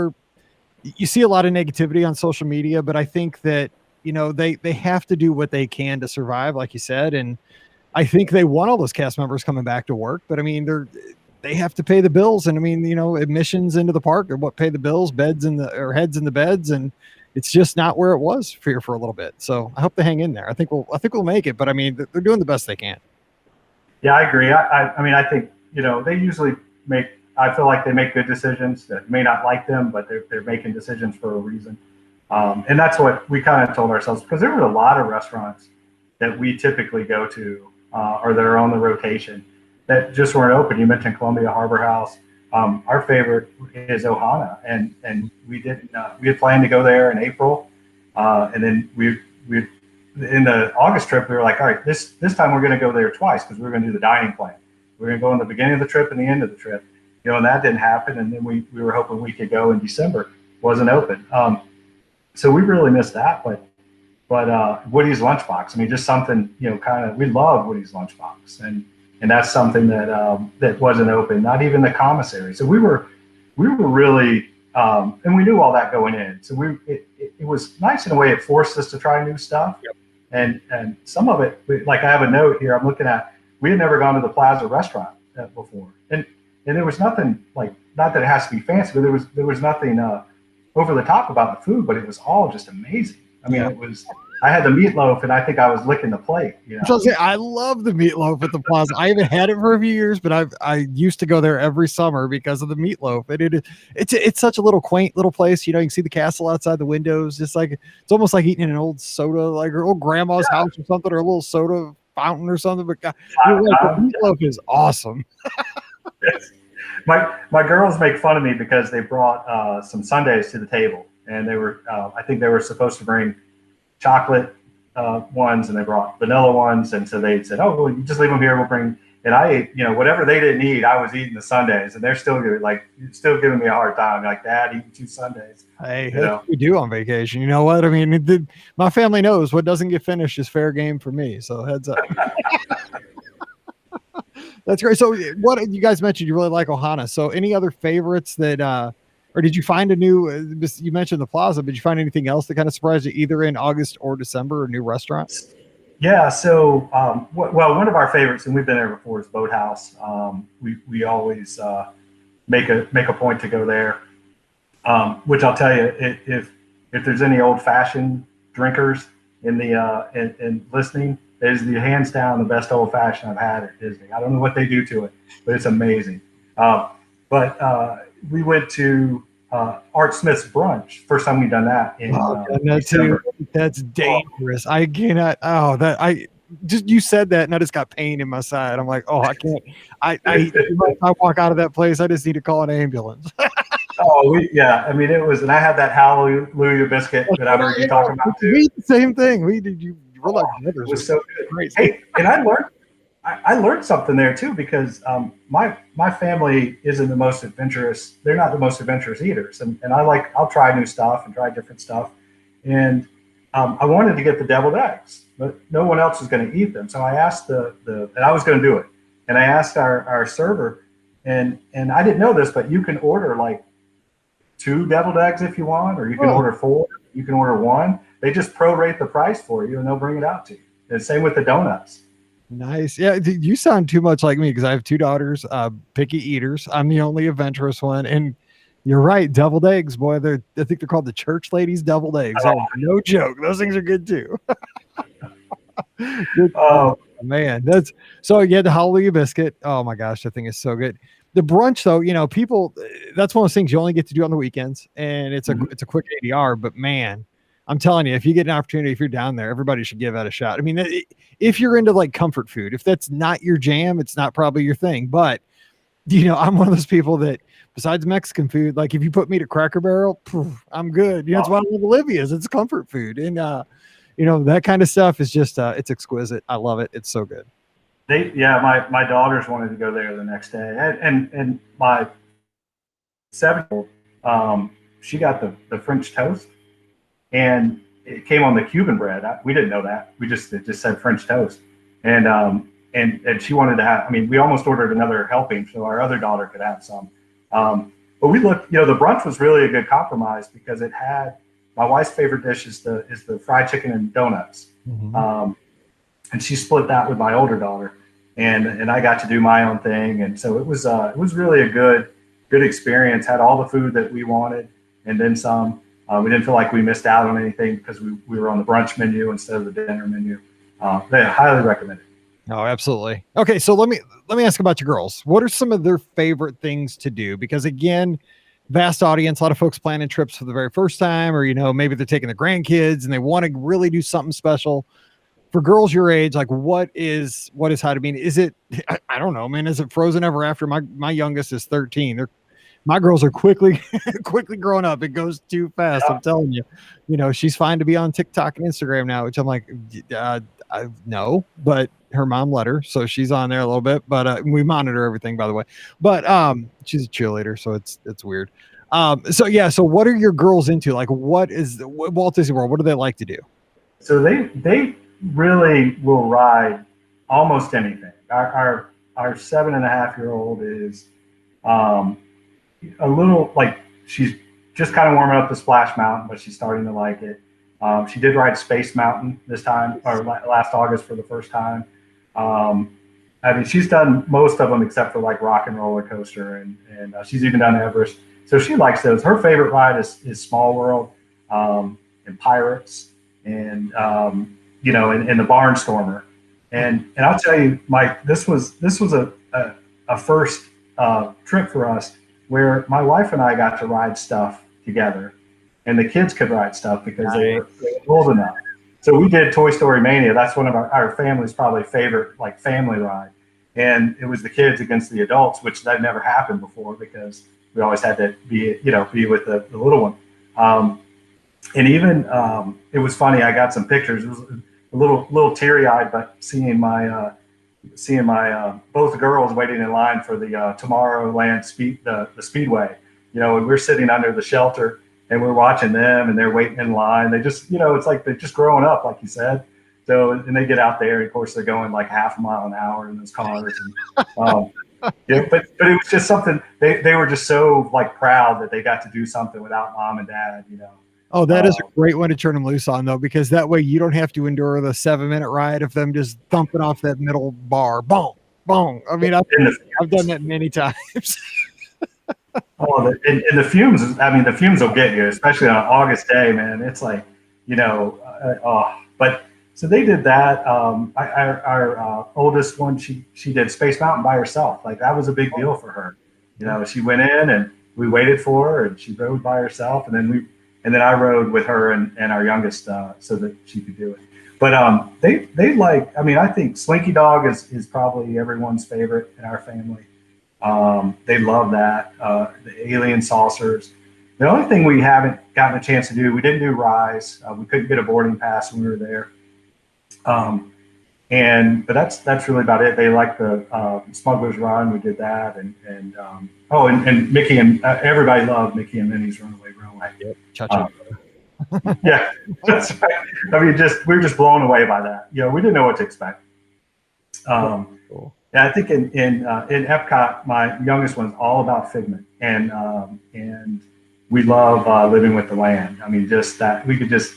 you see a lot of negativity on social media, but I think that, they have to do what they can to survive, like you said. And I think they want all those cast members coming back to work, but I mean, they have to pay the bills. And I mean, admissions into the park are what pay the bills, heads in the beds. And it's just not where it was for a little bit. So I hope they hang in there. I think we'll make it, but I mean, they're doing the best they can. Yeah, I agree. I mean, I think, they usually I feel like they make good decisions that may not like them, but they're making decisions for a reason. And that's what we kind of told ourselves, because there were a lot of restaurants that we typically go to or that are on the rotation that just weren't open. You mentioned Columbia Harbor House. Our favorite is Ohana, and we had planned to go there in April, and then we in the August trip, we were like, all right, this time we're going to go there twice, because we're going to do the dining plan. We're going to go in the beginning of the trip and the end of the trip, and that didn't happen. And then we were hoping we could go in December. Wasn't open. So we really missed that. But Woody's Lunchbox, I mean, just something, we love Woody's Lunchbox. And that's something that wasn't open, not even the commissary. So we were really, and we knew all that going in. So it was nice in a way. It forced us to try new stuff. Yep. And some of it, like I have a note here I'm looking at, we had never gone to the Plaza restaurant before, and there was nothing like, not that it has to be fancy, but there was nothing over the top about the food, but it was all just amazing. I mean, it was. I had the meatloaf, and I think I was licking the plate. You know? So I love the meatloaf at the Plaza. I haven't had it for a few years, but I used to go there every summer because of the meatloaf. And it's such a little quaint little place. You know, you can see the castle outside the windows. Just like it's almost like eating in an old soda, like her old grandma's house or something, or a little soda fountain or something. But God, you're right, the meatloaf is awesome. My girls make fun of me because they brought some sundaes to the table, and they were I think they were supposed to bring chocolate ones, and they brought vanilla ones, and so they said, "Oh, well, you just leave them here. We'll bring." And I ate, you know, whatever they didn't eat, I was eating the sundaes, and they're still giving me a hard time. Like, Dad, eating 2 sundaes. Hey, that's what we do on vacation. You know what? I mean, my family knows what doesn't get finished is fair game for me. So heads up. That's great. So what you guys mentioned, you really like Ohana. So any other favorites that, or did you find a new, you mentioned the Plaza, but did you find anything else that kind of surprised you either in August or December, a new restaurant? Yeah. So, well, one of our favorites, and we've been there before, is Boathouse. We always make a point to go there, which I'll tell you, if there's any old fashioned drinkers in the in listening, it is the hands down the best old fashioned I've had at Disney. I don't know what they do to it, but it's amazing. But we went to Art Smith's brunch. First time we've done that in December. That's dangerous. I cannot. Oh, that I just you said that, and I just got pain in my side. I'm like, oh, I can't. I walk out of that place, I just need to call an ambulance. Yeah. I mean, it was, and I had that hallelujah biscuit that I heard you talking about too. We the same thing. We did. You were like brothers. It was so good. Great. Hey, and I learned something there too, because my family isn't the most adventurous. They're not the most adventurous eaters, and I'll try new stuff and try different stuff, and I wanted to get the deviled eggs, but no one else was going to eat them. So I asked and I was going to do it, and I asked our server, and I didn't know this, but you can order like 2 deviled eggs if you want, or you can order 4. You can order 1. They just prorate the price for you, and they'll bring it out to you. And same with the donuts. Nice. Yeah, you sound too much like me because I have 2 daughters, picky eaters. I'm the only adventurous one, and you're right. Deviled eggs, boy. I think they're called the church ladies deviled eggs. Oh, no joke. Those things are good too. Good. Oh man, that's so. Yeah, the hallelujah biscuit. Oh my gosh, that thing is so good. The brunch, though, you know, people. That's one of those things you only get to do on the weekends, and it's a quick ADR. But man, I'm telling you, if you get an opportunity, if you're down there, everybody should give that a shot. I mean, if you're into like comfort food, if that's not your jam, it's not probably your thing. But you know, I'm one of those people that, besides Mexican food, like if you put me to Cracker Barrel, poof, I'm good. You know, it's why I love Olivia's. It's comfort food, and you know, that kind of stuff is just it's exquisite. I love it. It's so good. My daughters wanted to go there the next day, and my 7-year-old, she got the French toast, and it came on the Cuban bread. We didn't know that. It just said French toast, and she wanted to have. I mean, we almost ordered another helping so our other daughter could have some. But we looked. You know, the brunch was really a good compromise because it had my wife's favorite dish is the fried chicken and donuts, and she split that with my older daughter, and I got to do my own thing, and so it was really a good experience. Had all the food that we wanted, and then some. We didn't feel like we missed out on anything because we were on the brunch menu instead of the dinner menu. They highly recommend it. Oh, absolutely. Okay, so let me ask about your girls. What are some of their favorite things to do? Because again, vast audience, a lot of folks planning trips for the very first time, or you know, maybe they're taking their grandkids and they want to really do something special. For girls your age, like what is how to mean? Is it? I don't know, man. Is it Frozen Ever After? My youngest is 13. My girls are quickly growing up. It goes too fast. I'm telling you, you know, she's fine to be on TikTok and Instagram now, which I'm like, no, but her mom let her, so she's on there a little bit, but we monitor everything, by the way, but she's a cheerleader, so it's weird. So what are your girls into? Like, what is Walt Disney World? What do they like to do? So they really will ride almost anything. Our 7.5-year-old is a little, like, she's just kind of warming up the Splash Mountain, but she's starting to like it. She did ride Space Mountain this time, or last August for the first time. I mean, she's done most of them except for like Rock and Roller Coaster, and she's even done Everest. So she likes those. Her favorite ride is Small World, and Pirates, and and the Barnstormer. And I'll tell you, Mike, this was a first trip for us where my wife and I got to ride stuff together, and the kids could ride stuff because they were old enough. So we did Toy Story Mania. That's one of our family's probably favorite like family ride. And it was the kids against the adults, which that never happened before because we always had to be with the little one. And even it was funny. I got some pictures. It was a little teary eyed, but seeing my both girls waiting in line for the Tomorrowland the Speedway. And we're sitting under the shelter and we're watching them, and they're waiting in line. They just, it's like they're just growing up, like you said. So, and they get out there, and of course, they're going like half a mile an hour in those cars. And, yeah, but it was just something. They were just so like proud that they got to do something without mom and dad. Oh, that is a great one to turn them loose on, though, because that way you don't have to endure the 7-minute ride of them just thumping off that middle bar. Boom, boom. I mean, I've done that many times. Oh, and the fumes. I mean, the fumes will get you, especially on an August day, man. It's like, But so they did that. Our oldest one, she did Space Mountain by herself. Like that was a big deal for her. She went in and we waited for her, and she rode by herself, and then I rode with her and our youngest so that she could do it. But they like. I mean, I think Slinky Dog is probably everyone's favorite in our family. They love that. The alien saucers. The only thing we haven't gotten a chance to do, we didn't do Rise. We couldn't get a boarding pass when we were there. But that's really about it. They like the Smuggler's Run. We did that, and Mickey and everybody loved Mickey and Minnie's Runaway Railway. Yep. Yeah, that's right. I mean, we were just blown away by that. We didn't know what to expect. Cool. Yeah, I think in Epcot, my youngest one's all about Figment, and we love Living with the Land. I mean, just that we could just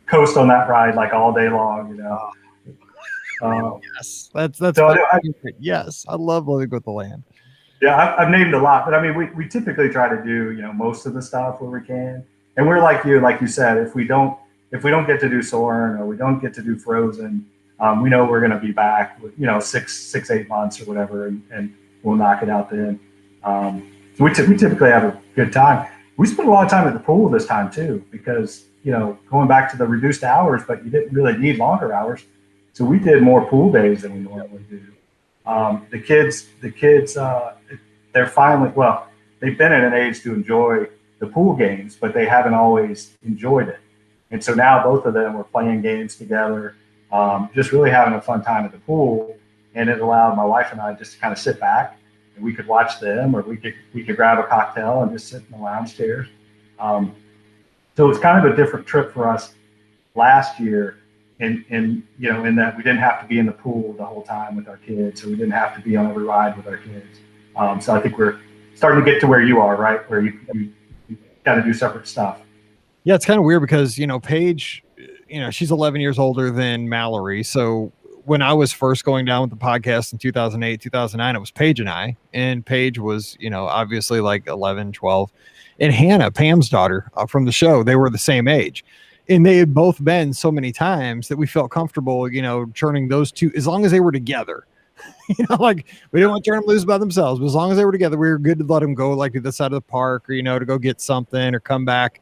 coast on that ride like all day long. Yes, that's so yes. I love Living with the Land. Yeah, I've named a lot, but I mean, we typically try to do most of the stuff where we can, and we're like you said, if we don't get to do Soarin' or we don't get to do Frozen. We know we're going to be back with 6-8 months or whatever, and we'll knock it out then. So we typically have a good time. We spent a lot of time at the pool this time too, because going back to the reduced hours, but you didn't really need longer hours, so we did more pool days than we normally do. The kids, they're finally they've been at an age to enjoy the pool games, but they haven't always enjoyed it, and so now both of them were playing games together. Just really having a fun time at the pool, and it allowed my wife and I just to kind of sit back, and we could watch them, or we could grab a cocktail and just sit in the lounge chairs. So it's kind of a different trip for us last year, in that we didn't have to be in the pool the whole time with our kids, or we didn't have to be on every ride with our kids. So I think we're starting to get to where you are, right, where you got to do separate stuff. Yeah, it's kind of weird because Paige. She's 11 years older than Mallory. So when I was first going down with the podcast in 2008, 2009, it was Paige and I, and Paige was, obviously like 11, 12, and Hannah, Pam's daughter from the show, they were the same age, and they had both been so many times that we felt comfortable, turning those two, as long as they were together, like we didn't want to turn them loose by themselves, but as long as they were together, we were good to let them go like to the side of the park, or, to go get something or come back.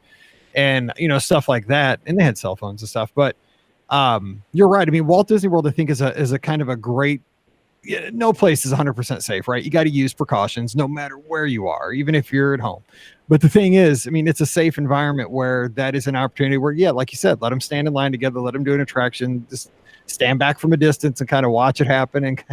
And, stuff like that. And they had cell phones and stuff, but you're right. I mean, Walt Disney World, I think is a kind of a great, no place is 100% safe, right? You got to use precautions no matter where you are, even if you're at home. But the thing is, I mean, it's a safe environment where that is an opportunity where, yeah, like you said, let them stand in line together, let them do an attraction, just stand back from a distance and kind of watch it happen, and,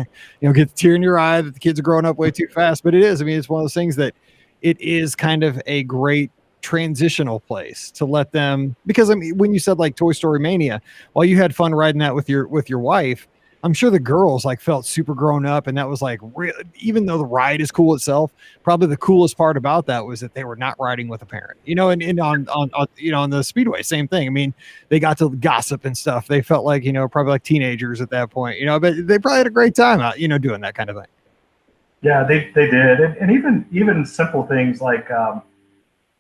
get the tear in your eye that the kids are growing up way too fast. But it is, I mean, it's one of those things that it is kind of a great transitional place to let them, because I mean, when you said like Toy Story Mania, while you had fun riding that with your wife, I'm sure the girls like felt super grown up, and that was like even though the ride is cool itself, probably the coolest part about that was that they were not riding with a parent, and on on the speedway, same thing. I mean, they got to gossip and stuff. They felt like, probably like teenagers at that point, but they probably had a great time out, doing that kind of thing. Yeah, they did, and even simple things like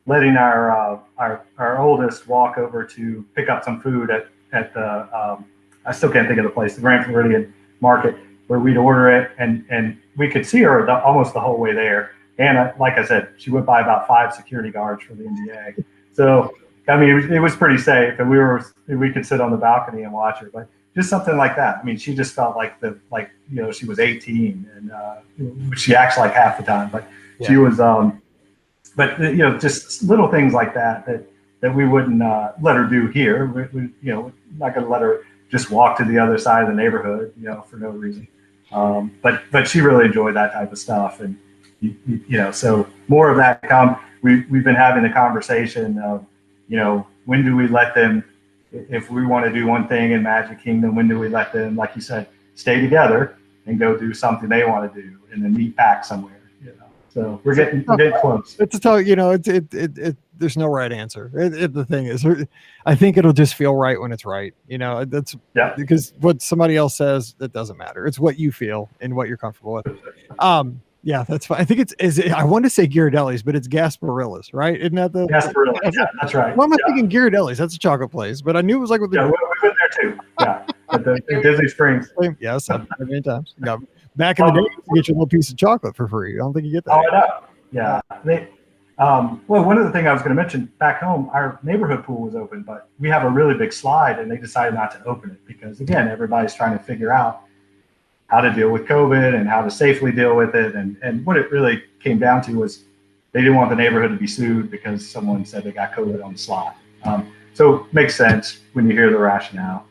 letting our oldest walk over to pick up some food at the I still can't think of the place, the Grand Floridian Market, where we'd order it, and we could see her almost the whole way there. And like I said, she went by about 5 security guards for the NBA. So I mean, it was pretty safe, and we could sit on the balcony and watch her. But just something like that. I mean, she just felt like she was 18, and she acts like half the time, but yeah. She was. But just little things like that we wouldn't let her do here. We not going to let her just walk to the other side of the neighborhood, for no reason. But she really enjoyed that type of stuff, and so more of that come. We've been having the conversation of, when do we let them, if we want to do one thing in Magic Kingdom, when do we let them, like you said, stay together and go do something they want to do, and then meet back somewhere. So we're getting close. It's a tough, there's no right answer. The thing is, I think it'll just feel right when it's right. That's because what somebody else says, that doesn't matter. It's what you feel and what you're comfortable with. Yeah, that's fine. I think I want to say Ghirardelli's, but it's Gasparilla's, right? Isn't that the Gasparilla's? Yeah, that's right. Why am I thinking Ghirardelli's? That's a chocolate place, but I knew it was like with we went there too. Yeah, at the Disney Springs. Yes, I've been there many times. Yeah. Back in the day, you get your little piece of chocolate for free. I don't think you get that. Oh, I know. Yeah. Well, one of the things I was going to mention, back home, our neighborhood pool was open, but we have a really big slide, and they decided not to open it because, again, everybody's trying to figure out how to deal with COVID and how to safely deal with it. And what it really came down to was they didn't want the neighborhood to be sued because someone said they got COVID on the slide. So it makes sense when you hear the rationale.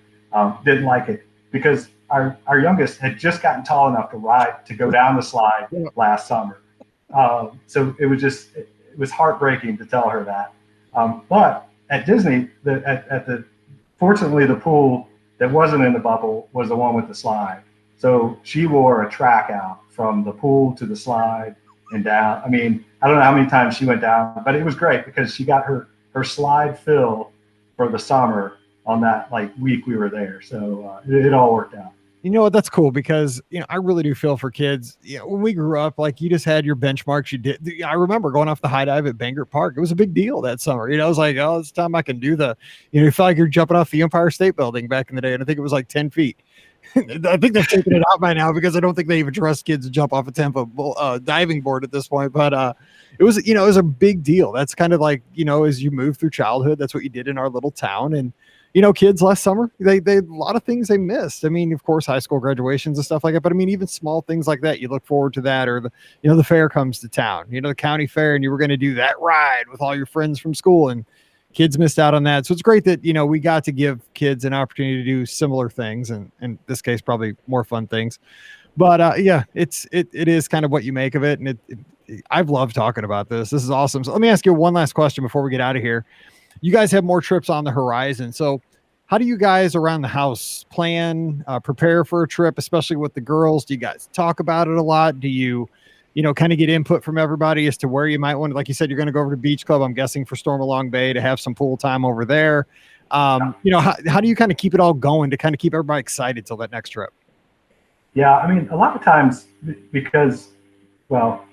Didn't like it because our youngest had just gotten tall enough to go down the slide last summer. So it was heartbreaking to tell her that. But at Disney, fortunately the pool that wasn't in the bubble was the one with the slide. So she wore a track out from the pool to the slide and down. I mean, I don't know how many times she went down, but it was great because she got her slide fill for the summer on that week we were there. So it all worked out. You know what? That's cool because, I really do feel for kids. When we grew up, you just had your benchmarks. You did. I remember going off the high dive at Bangor Park. It was a big deal that summer. I was like, oh, it's time I can do you felt like you're jumping off the Empire State Building back in the day. And I think it was 10 feet. I think they've taken it out by now because I don't think they even trust kids to jump off a 10-foot diving board at this point. But it was, it was a big deal. That's kind of as you move through childhood, that's what you did in our little town. And kids last summer, they a lot of things they missed. I mean, of course, high school graduations and stuff like that. But I mean, even small things like that, you look forward to that, or the fair comes to town, the county fair, and you were going to do that ride with all your friends from school, and kids missed out on that. So it's great that, we got to give kids an opportunity to do similar things, and in this case, probably more fun things. But yeah, it is kind of what you make of it. And I've loved talking about this. This is awesome. So let me ask you one last question before we get out of here. You guys have more trips on the horizon. So how do you guys around the house plan, prepare for a trip, especially with the girls? Do you guys talk about it a lot? Do you, kind of get input from everybody as to where you might want to, like you said, you're going to go over to Beach Club, I'm guessing for Stormalong Bay to have some pool time over there. How do you kind of keep it all going to kind of keep everybody excited till that next trip? Yeah. I mean, a lot of times because, well,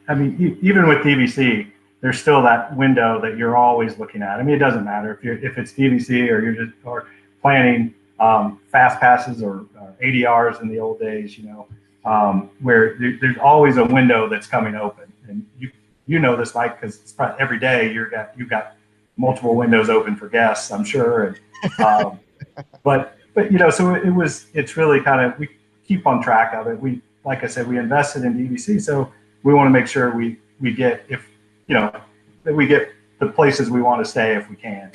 I mean, even with DVC, there's still that window that you're always looking at. I mean, it doesn't matter if it's DVC or you're or planning fast passes or ADRs in the old days, where there's always a window that's coming open. And you know this, Mike, because it's probably every day you've got multiple windows open for guests, I'm sure. And, but so it's really kind of, we keep on track of it. Like I said, we invested in DVC, so we want to make sure we get that we get the places we want to stay if we can.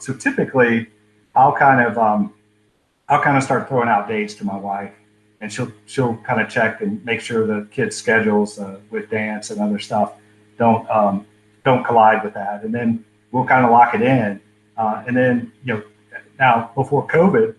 So typically, I'll kind of start throwing out dates to my wife, and she'll kind of check and make sure the kids' schedules with dance and other stuff don't collide with that, and then we'll kind of lock it in. And then now before COVID,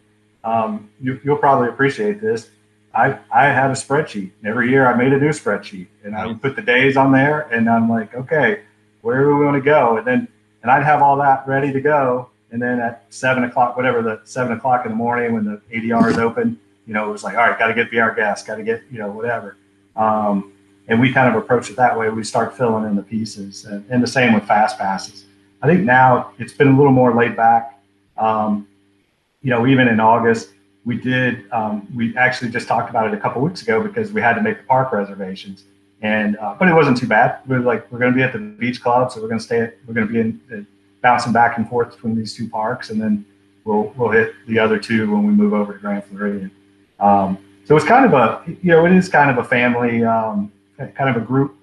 You'll probably appreciate this. I had a spreadsheet. Every year I made a new spreadsheet, and I would put the days on there, and I'm like, okay, where do we want to go? And I'd have all that ready to go. And then at 7 o'clock, whatever, the 7 o'clock in the morning when the ADR is open, it was like, all right, got to get VR gas, got to get, whatever. And we kind of approach it that way. We start filling in the pieces, and the same with fast passes. I think now it's been a little more laid back. Even in August, we actually just talked about it a couple weeks ago because we had to make the park reservations, but it wasn't too bad. We're going to be at the beach club, so we're going to be in bouncing back and forth between these two parks, and then we'll hit the other two when we move over to Grand Floridian. So it's kind of it is kind of a family, kind of a group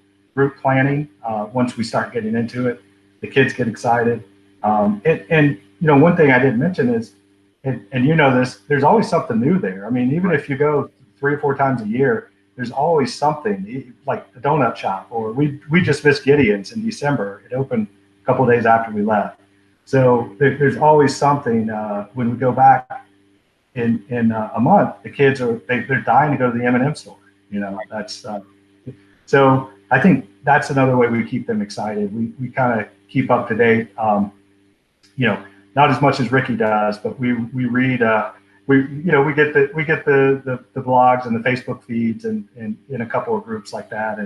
planning. Once we start getting into it, the kids get excited. And one thing I didn't mention is, and this, there's always something new there. I mean, even if you go 3 or 4 times a year, there's always something, like the donut shop, or we just missed Gideon's in December. It opened a couple of days after we left. So there's always something. When we go back in a month, the kids they're dying to go to the M&M store. That's so I think that's another way we keep them excited. We kind of keep up to date. Not as much as Ricky does, but we read. We get the blogs and the Facebook feeds and in a couple of groups like that,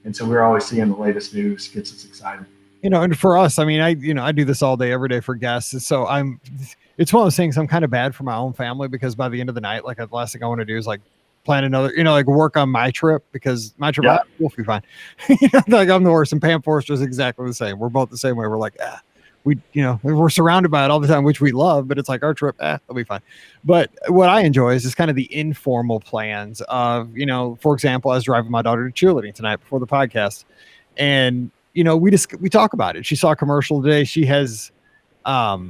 and so we're always seeing the latest news. Gets us excited. And for us, I mean, I do this all day, every day for guests. So it's one of those things. I'm kind of bad for my own family because by the end of the night, like the last thing I want to do is like plan another, like work on my trip, because my trip will be fine. Like I'm the worst, and Pam Forster is exactly the same. We're both the same way. We're like, we're surrounded by it all the time, which we love, but it's like our trip, it'll be fine. But what I enjoy is kind of the informal plans of, for example, I was driving my daughter to cheerleading tonight before the podcast, and we talk about it. She saw a commercial today. She has, what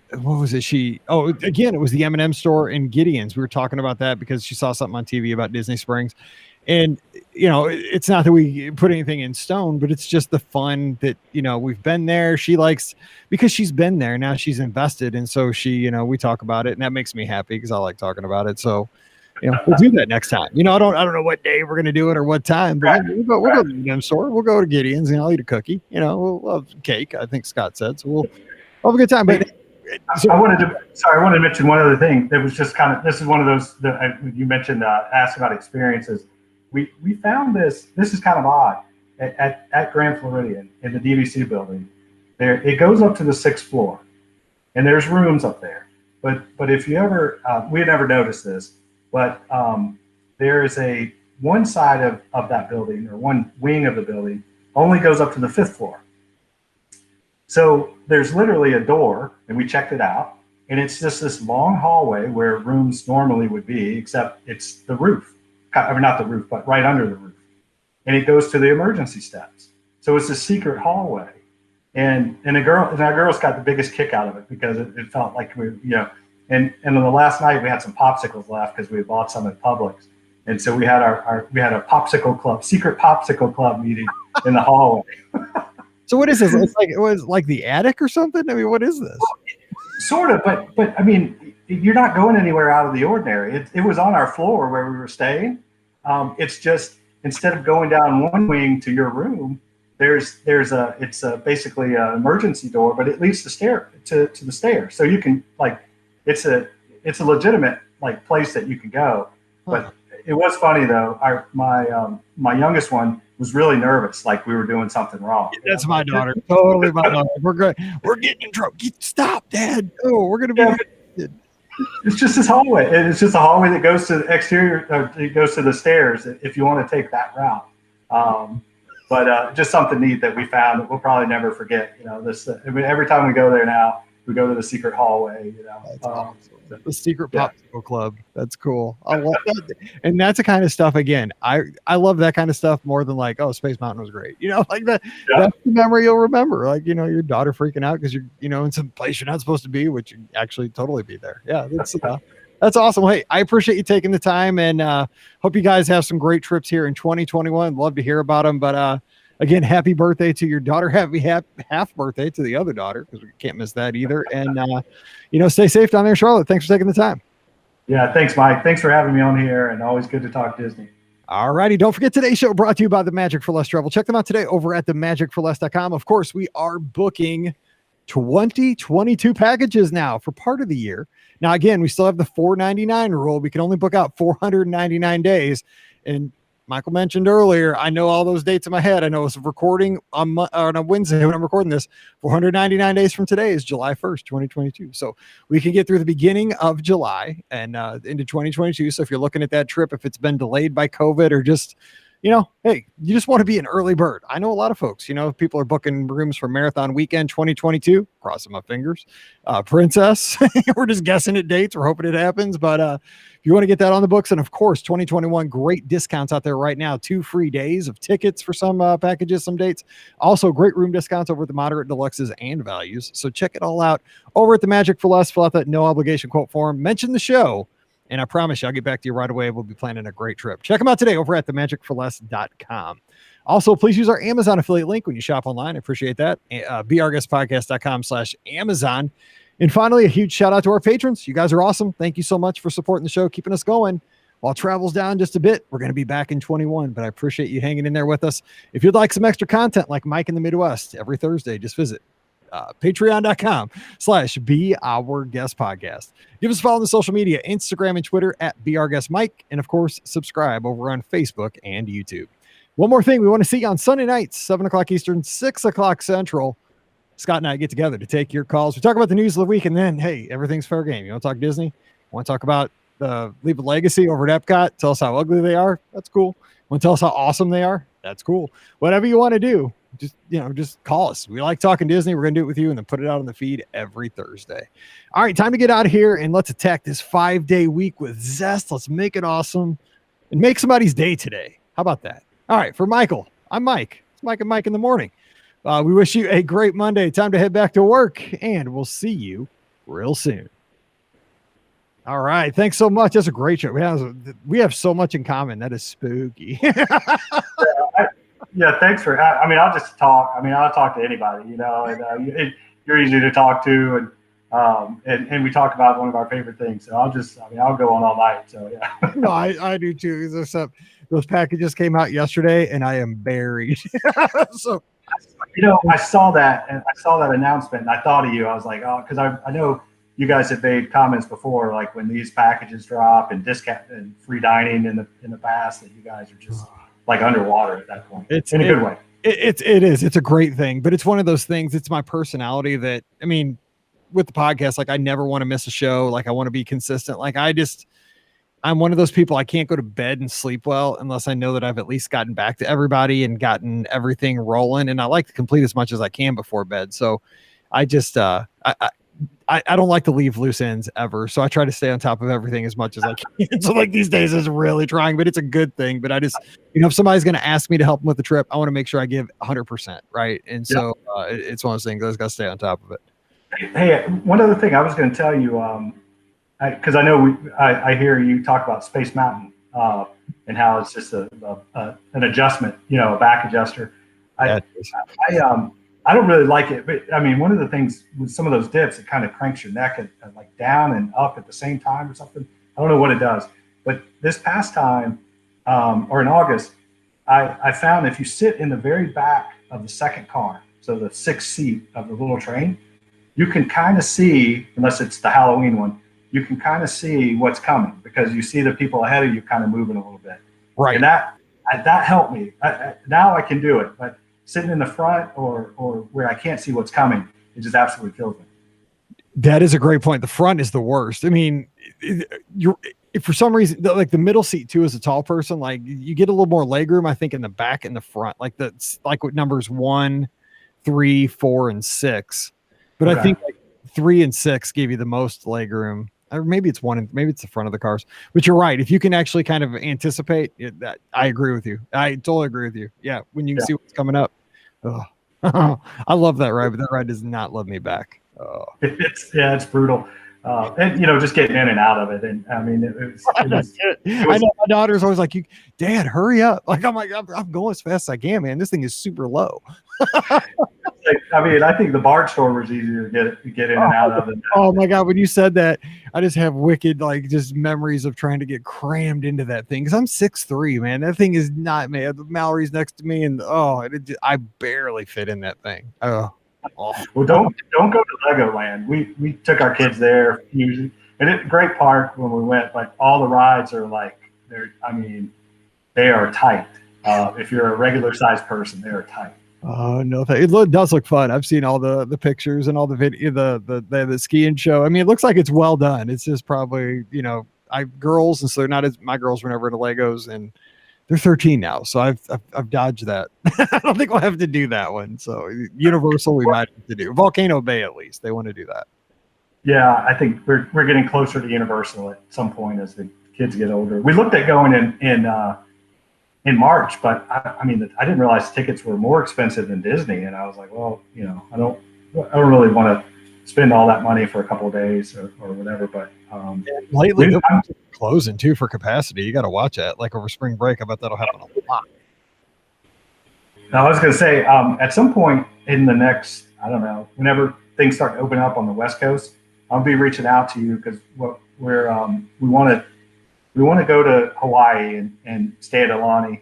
was it? Again, it was the M&M store in Gideon's. We were talking about that because she saw something on TV about Disney Springs. And, it's not that we put anything in stone, but it's just the fun that, we've been there. She likes, because she's been there, now she's invested. And so we talk about it, and that makes me happy because I like talking about it. So, we'll do that next time. I don't know what day we're going to do it or what time, but we'll go to the M store. We'll go to Gideon's, and I'll eat a cookie. We'll have cake, I think Scott said. So we'll have a good time. But I wanted to mention one other thing that was just kind of, this is one of those that you mentioned, asked about experiences. We found this is kind of odd at Grand Floridian in the DVC building. There, it goes up to the 6th floor, and there's rooms up there. But if you ever, we had never noticed this, but there is one side of that building, or one wing of the building, only goes up to the 5th floor. So there's literally a door, and we checked it out, and it's just this long hallway where rooms normally would be, except it's the roof. I mean, not the roof, but right under the roof. And it goes to the emergency steps. So it's a secret hallway. And our girls got the biggest kick out of it because it felt like and on the last night we had some popsicles left because we had bought some at Publix. And so we had we had a popsicle club, secret popsicle club meeting in the hallway. So what is this? It was like the attic or something? I mean, what is this? Sort of, but I mean, you're not going anywhere out of the ordinary. It was on our floor where we were staying. It's just, instead of going down one wing to your room, it's basically an emergency door, but it leads to the stairs. So you can it's a legitimate place that you can go. But it was funny though. My youngest one was really nervous, like we were doing something wrong. That's my daughter. Totally my daughter. We're good. We're getting in trouble. Stop, Dad. Oh, we're gonna be. It's just this hallway. It's just a hallway that goes to the exterior. It goes to the stairs if you want to take that route. But just something neat that we found that we'll probably never forget. Every time we go there now, we go to the secret hallway. That's awesome. The secret popsicle club. That's cool. I love that. And that's the kind of stuff, again, I love that kind of stuff more than Space Mountain was great. That's the memory you'll remember. Your daughter freaking out because you're, in some place you're not supposed to be, which you actually totally be there. Yeah. That's awesome. Hey, I appreciate you taking the time, and hope you guys have some great trips here in 2021. Love to hear about them. But again, happy birthday to your daughter. Happy half birthday to the other daughter, because we can't miss that either. And, stay safe down there in Charlotte. Thanks for taking the time. Yeah, thanks, Mike. Thanks for having me on here, and always good to talk Disney. All righty. Don't forget today's show brought to you by the Magic for Less Travel. Check them out today over at themagicforless.com. Of course, we are booking 2022 packages now for part of the year. Now, again, we still have the $499 rule. We can only book out 499 days. And Michael mentioned earlier, I know all those dates in my head. I know it's recording on a Wednesday when I'm recording this. 499 days from today is July 1st, 2022. So we can get through the beginning of July and into 2022. So if you're looking at that trip, if it's been delayed by COVID or just, hey, you just want to be an early bird. I know a lot of folks, people are booking rooms for Marathon Weekend 2022. Crossing my fingers. Princess, we're just guessing at dates. We're hoping it happens. But if you want to get that on the books, and of course, 2021, great discounts out there right now. 2 free days of tickets for some packages, some dates. Also, great room discounts over at the moderate, deluxes, and values. So check it all out over at the Magic for Less. Fill out that no obligation quote form. Mention the show. And I promise you, I'll get back to you right away. We'll be planning a great trip. Check them out today over at themagicforless.com. Also, please use our Amazon affiliate link when you shop online. I appreciate that. beourguestpodcast.com/Amazon. And finally, a huge shout out to our patrons. You guys are awesome. Thank you so much for supporting the show, keeping us going. While travel's down just a bit, we're going to be back in 21, but I appreciate you hanging in there with us. If you'd like some extra content like Mike in the Midwest every Thursday, just visit patreon.com/beourguestpodcast. Give us a follow on the social media, Instagram and Twitter at beourguestmike. And of course, subscribe over on Facebook and YouTube. One more thing, we want to see you on Sunday nights, 7 o'clock Eastern, 6 o'clock Central. Scott and I get together to take your calls. We talk about the news of the week, and then, hey, everything's fair game. You want to talk Disney? You want to talk about Leave a Legacy over at Epcot? Tell us how ugly they are? That's cool. Want to tell us how awesome they are? That's cool. Whatever you want to do, just call us. We like talking Disney. We're going to do it with you and then put it out on the feed every Thursday. All right, time to get out of here and let's attack this 5-day week with zest. Let's make it awesome and make somebody's day today. How about that? All right, for Michael, I'm Mike. It's Mike and Mike in the morning. We wish you a great Monday. Time to head back to work, and we'll see you real soon. All right. Thanks so much. That's a great show. We have so much in common. That is spooky. Yeah, thanks for. I'll just talk. I'll talk to anybody. And you're easy to talk to, and we talk about one of our favorite things. So I'll go on all night. So yeah. No, I do too. Those packages came out yesterday, and I am buried. So, I saw that announcement, and I thought of you. I was like, oh, because I know you guys have made comments before, like when these packages drop and discount and free dining in the past, that you guys are just like underwater at that point. It's in a good way. It is. It's a great thing, but it's one of those things. It's my personality that, with the podcast, like I never want to miss a show. Like I want to be consistent. Like I'm one of those people. I can't go to bed and sleep well unless I know that I've at least gotten back to everybody and gotten everything rolling. And I like to complete as much as I can before bed. So I just, I don't like to leave loose ends ever. So I try to stay on top of everything as much as I can. So like these days is really trying, but it's a good thing. But I just, if somebody's going to ask me to help them with the trip, I want to make sure I give 100%. Right. And so it's one of those things. I just got to stay on top of it. Hey, one other thing I was going to tell you, because I know I hear you talk about Space Mountain and how it's just an adjustment, a back adjuster. I don't really like it, but one of the things with some of those dips, it kind of cranks your neck and like down and up at the same time or something. I don't know what it does, but this past time or in August, I found if you sit in the very back of the second car, so the 6th seat of the little train, you can kind of see, unless it's the Halloween one, you can kind of see what's coming because you see the people ahead of you kind of moving a little bit. Right. And that helped me. Now I can do it, but sitting in the front or where I can't see what's coming, it just absolutely kills me. That is a great point. The front is the worst. If for some reason, like the middle seat too, as a tall person, like you get a little more leg room, I think, in the back and the front, like that's like with numbers 1, 3, 4, and 6. But okay. I think like 3 and 6 gave you the most leg room. Or maybe it's 1 and maybe it's the front of the cars. But you're right. If you can actually kind of anticipate that, I agree with you. I totally agree with you. Yeah, when you can see what's coming up. Oh. I love that ride, but that ride does not love me back. Oh. It's brutal. And just getting in and out of it. And I know my daughter's always like, Dad, hurry up. Like I'm going as fast as I can, man. This thing is super low. I mean, I think the Barnstormer was easier to get in and out of than that. Oh my God. When you said that, I just have wicked, like, just memories of trying to get crammed into that thing. Cause I'm 6'3", man. That thing is not, man. Mallory's next to me and I barely fit in that thing. Oh. Well, don't go to Legoland. We took our kids there usually, and it's a great park when we went. Like all the rides are like they are tight. If you're a regular sized person, they are tight. Oh no, it does look fun. I've seen all the pictures and all the video, the skiing show. I mean, it looks like it's well done. It's just probably, girls, and so they're not as, my girls were never into Legos, and they're 13 now, so I've dodged that. I don't think we'll have to do that one. So Universal, we might have to do Volcano Bay at least. They want to do that. Yeah, I think we're getting closer to Universal at some point as the kids get older. We looked at going in March, but I didn't realize tickets were more expensive than Disney, and I was like, well, I don't really want to spend all that money for a couple of days or whatever. But lately they're closing too for capacity. You got to watch that. Like over spring break, I bet that'll happen a lot. Now, I was going to say, at some point in the next, I don't know, whenever things start to open up on the West Coast, I'll be reaching out to you because we want to go to Hawaii and stay at Aulani,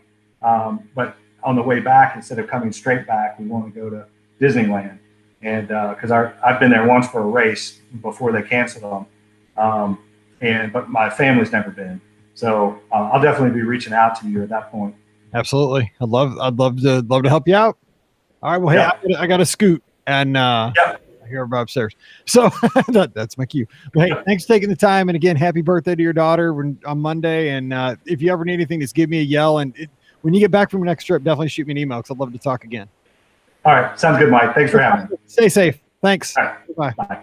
but on the way back, instead of coming straight back, we want to go to Disneyland, and because I've been there once for a race before they canceled them, but my family's never been, so I'll definitely be reaching out to you at that point. Absolutely, I'd love to help you out. All right, well, hey, I got a scoot, and I hear about upstairs, so that's my cue. But hey, thanks for taking the time, and again, happy birthday to your daughter on Monday. And if you ever need anything, just give me a yell. And when you get back from your next trip, definitely shoot me an email because I'd love to talk again. All right, sounds good, Mike. Thanks for having me. Stay safe. Thanks. All right. Bye. Bye.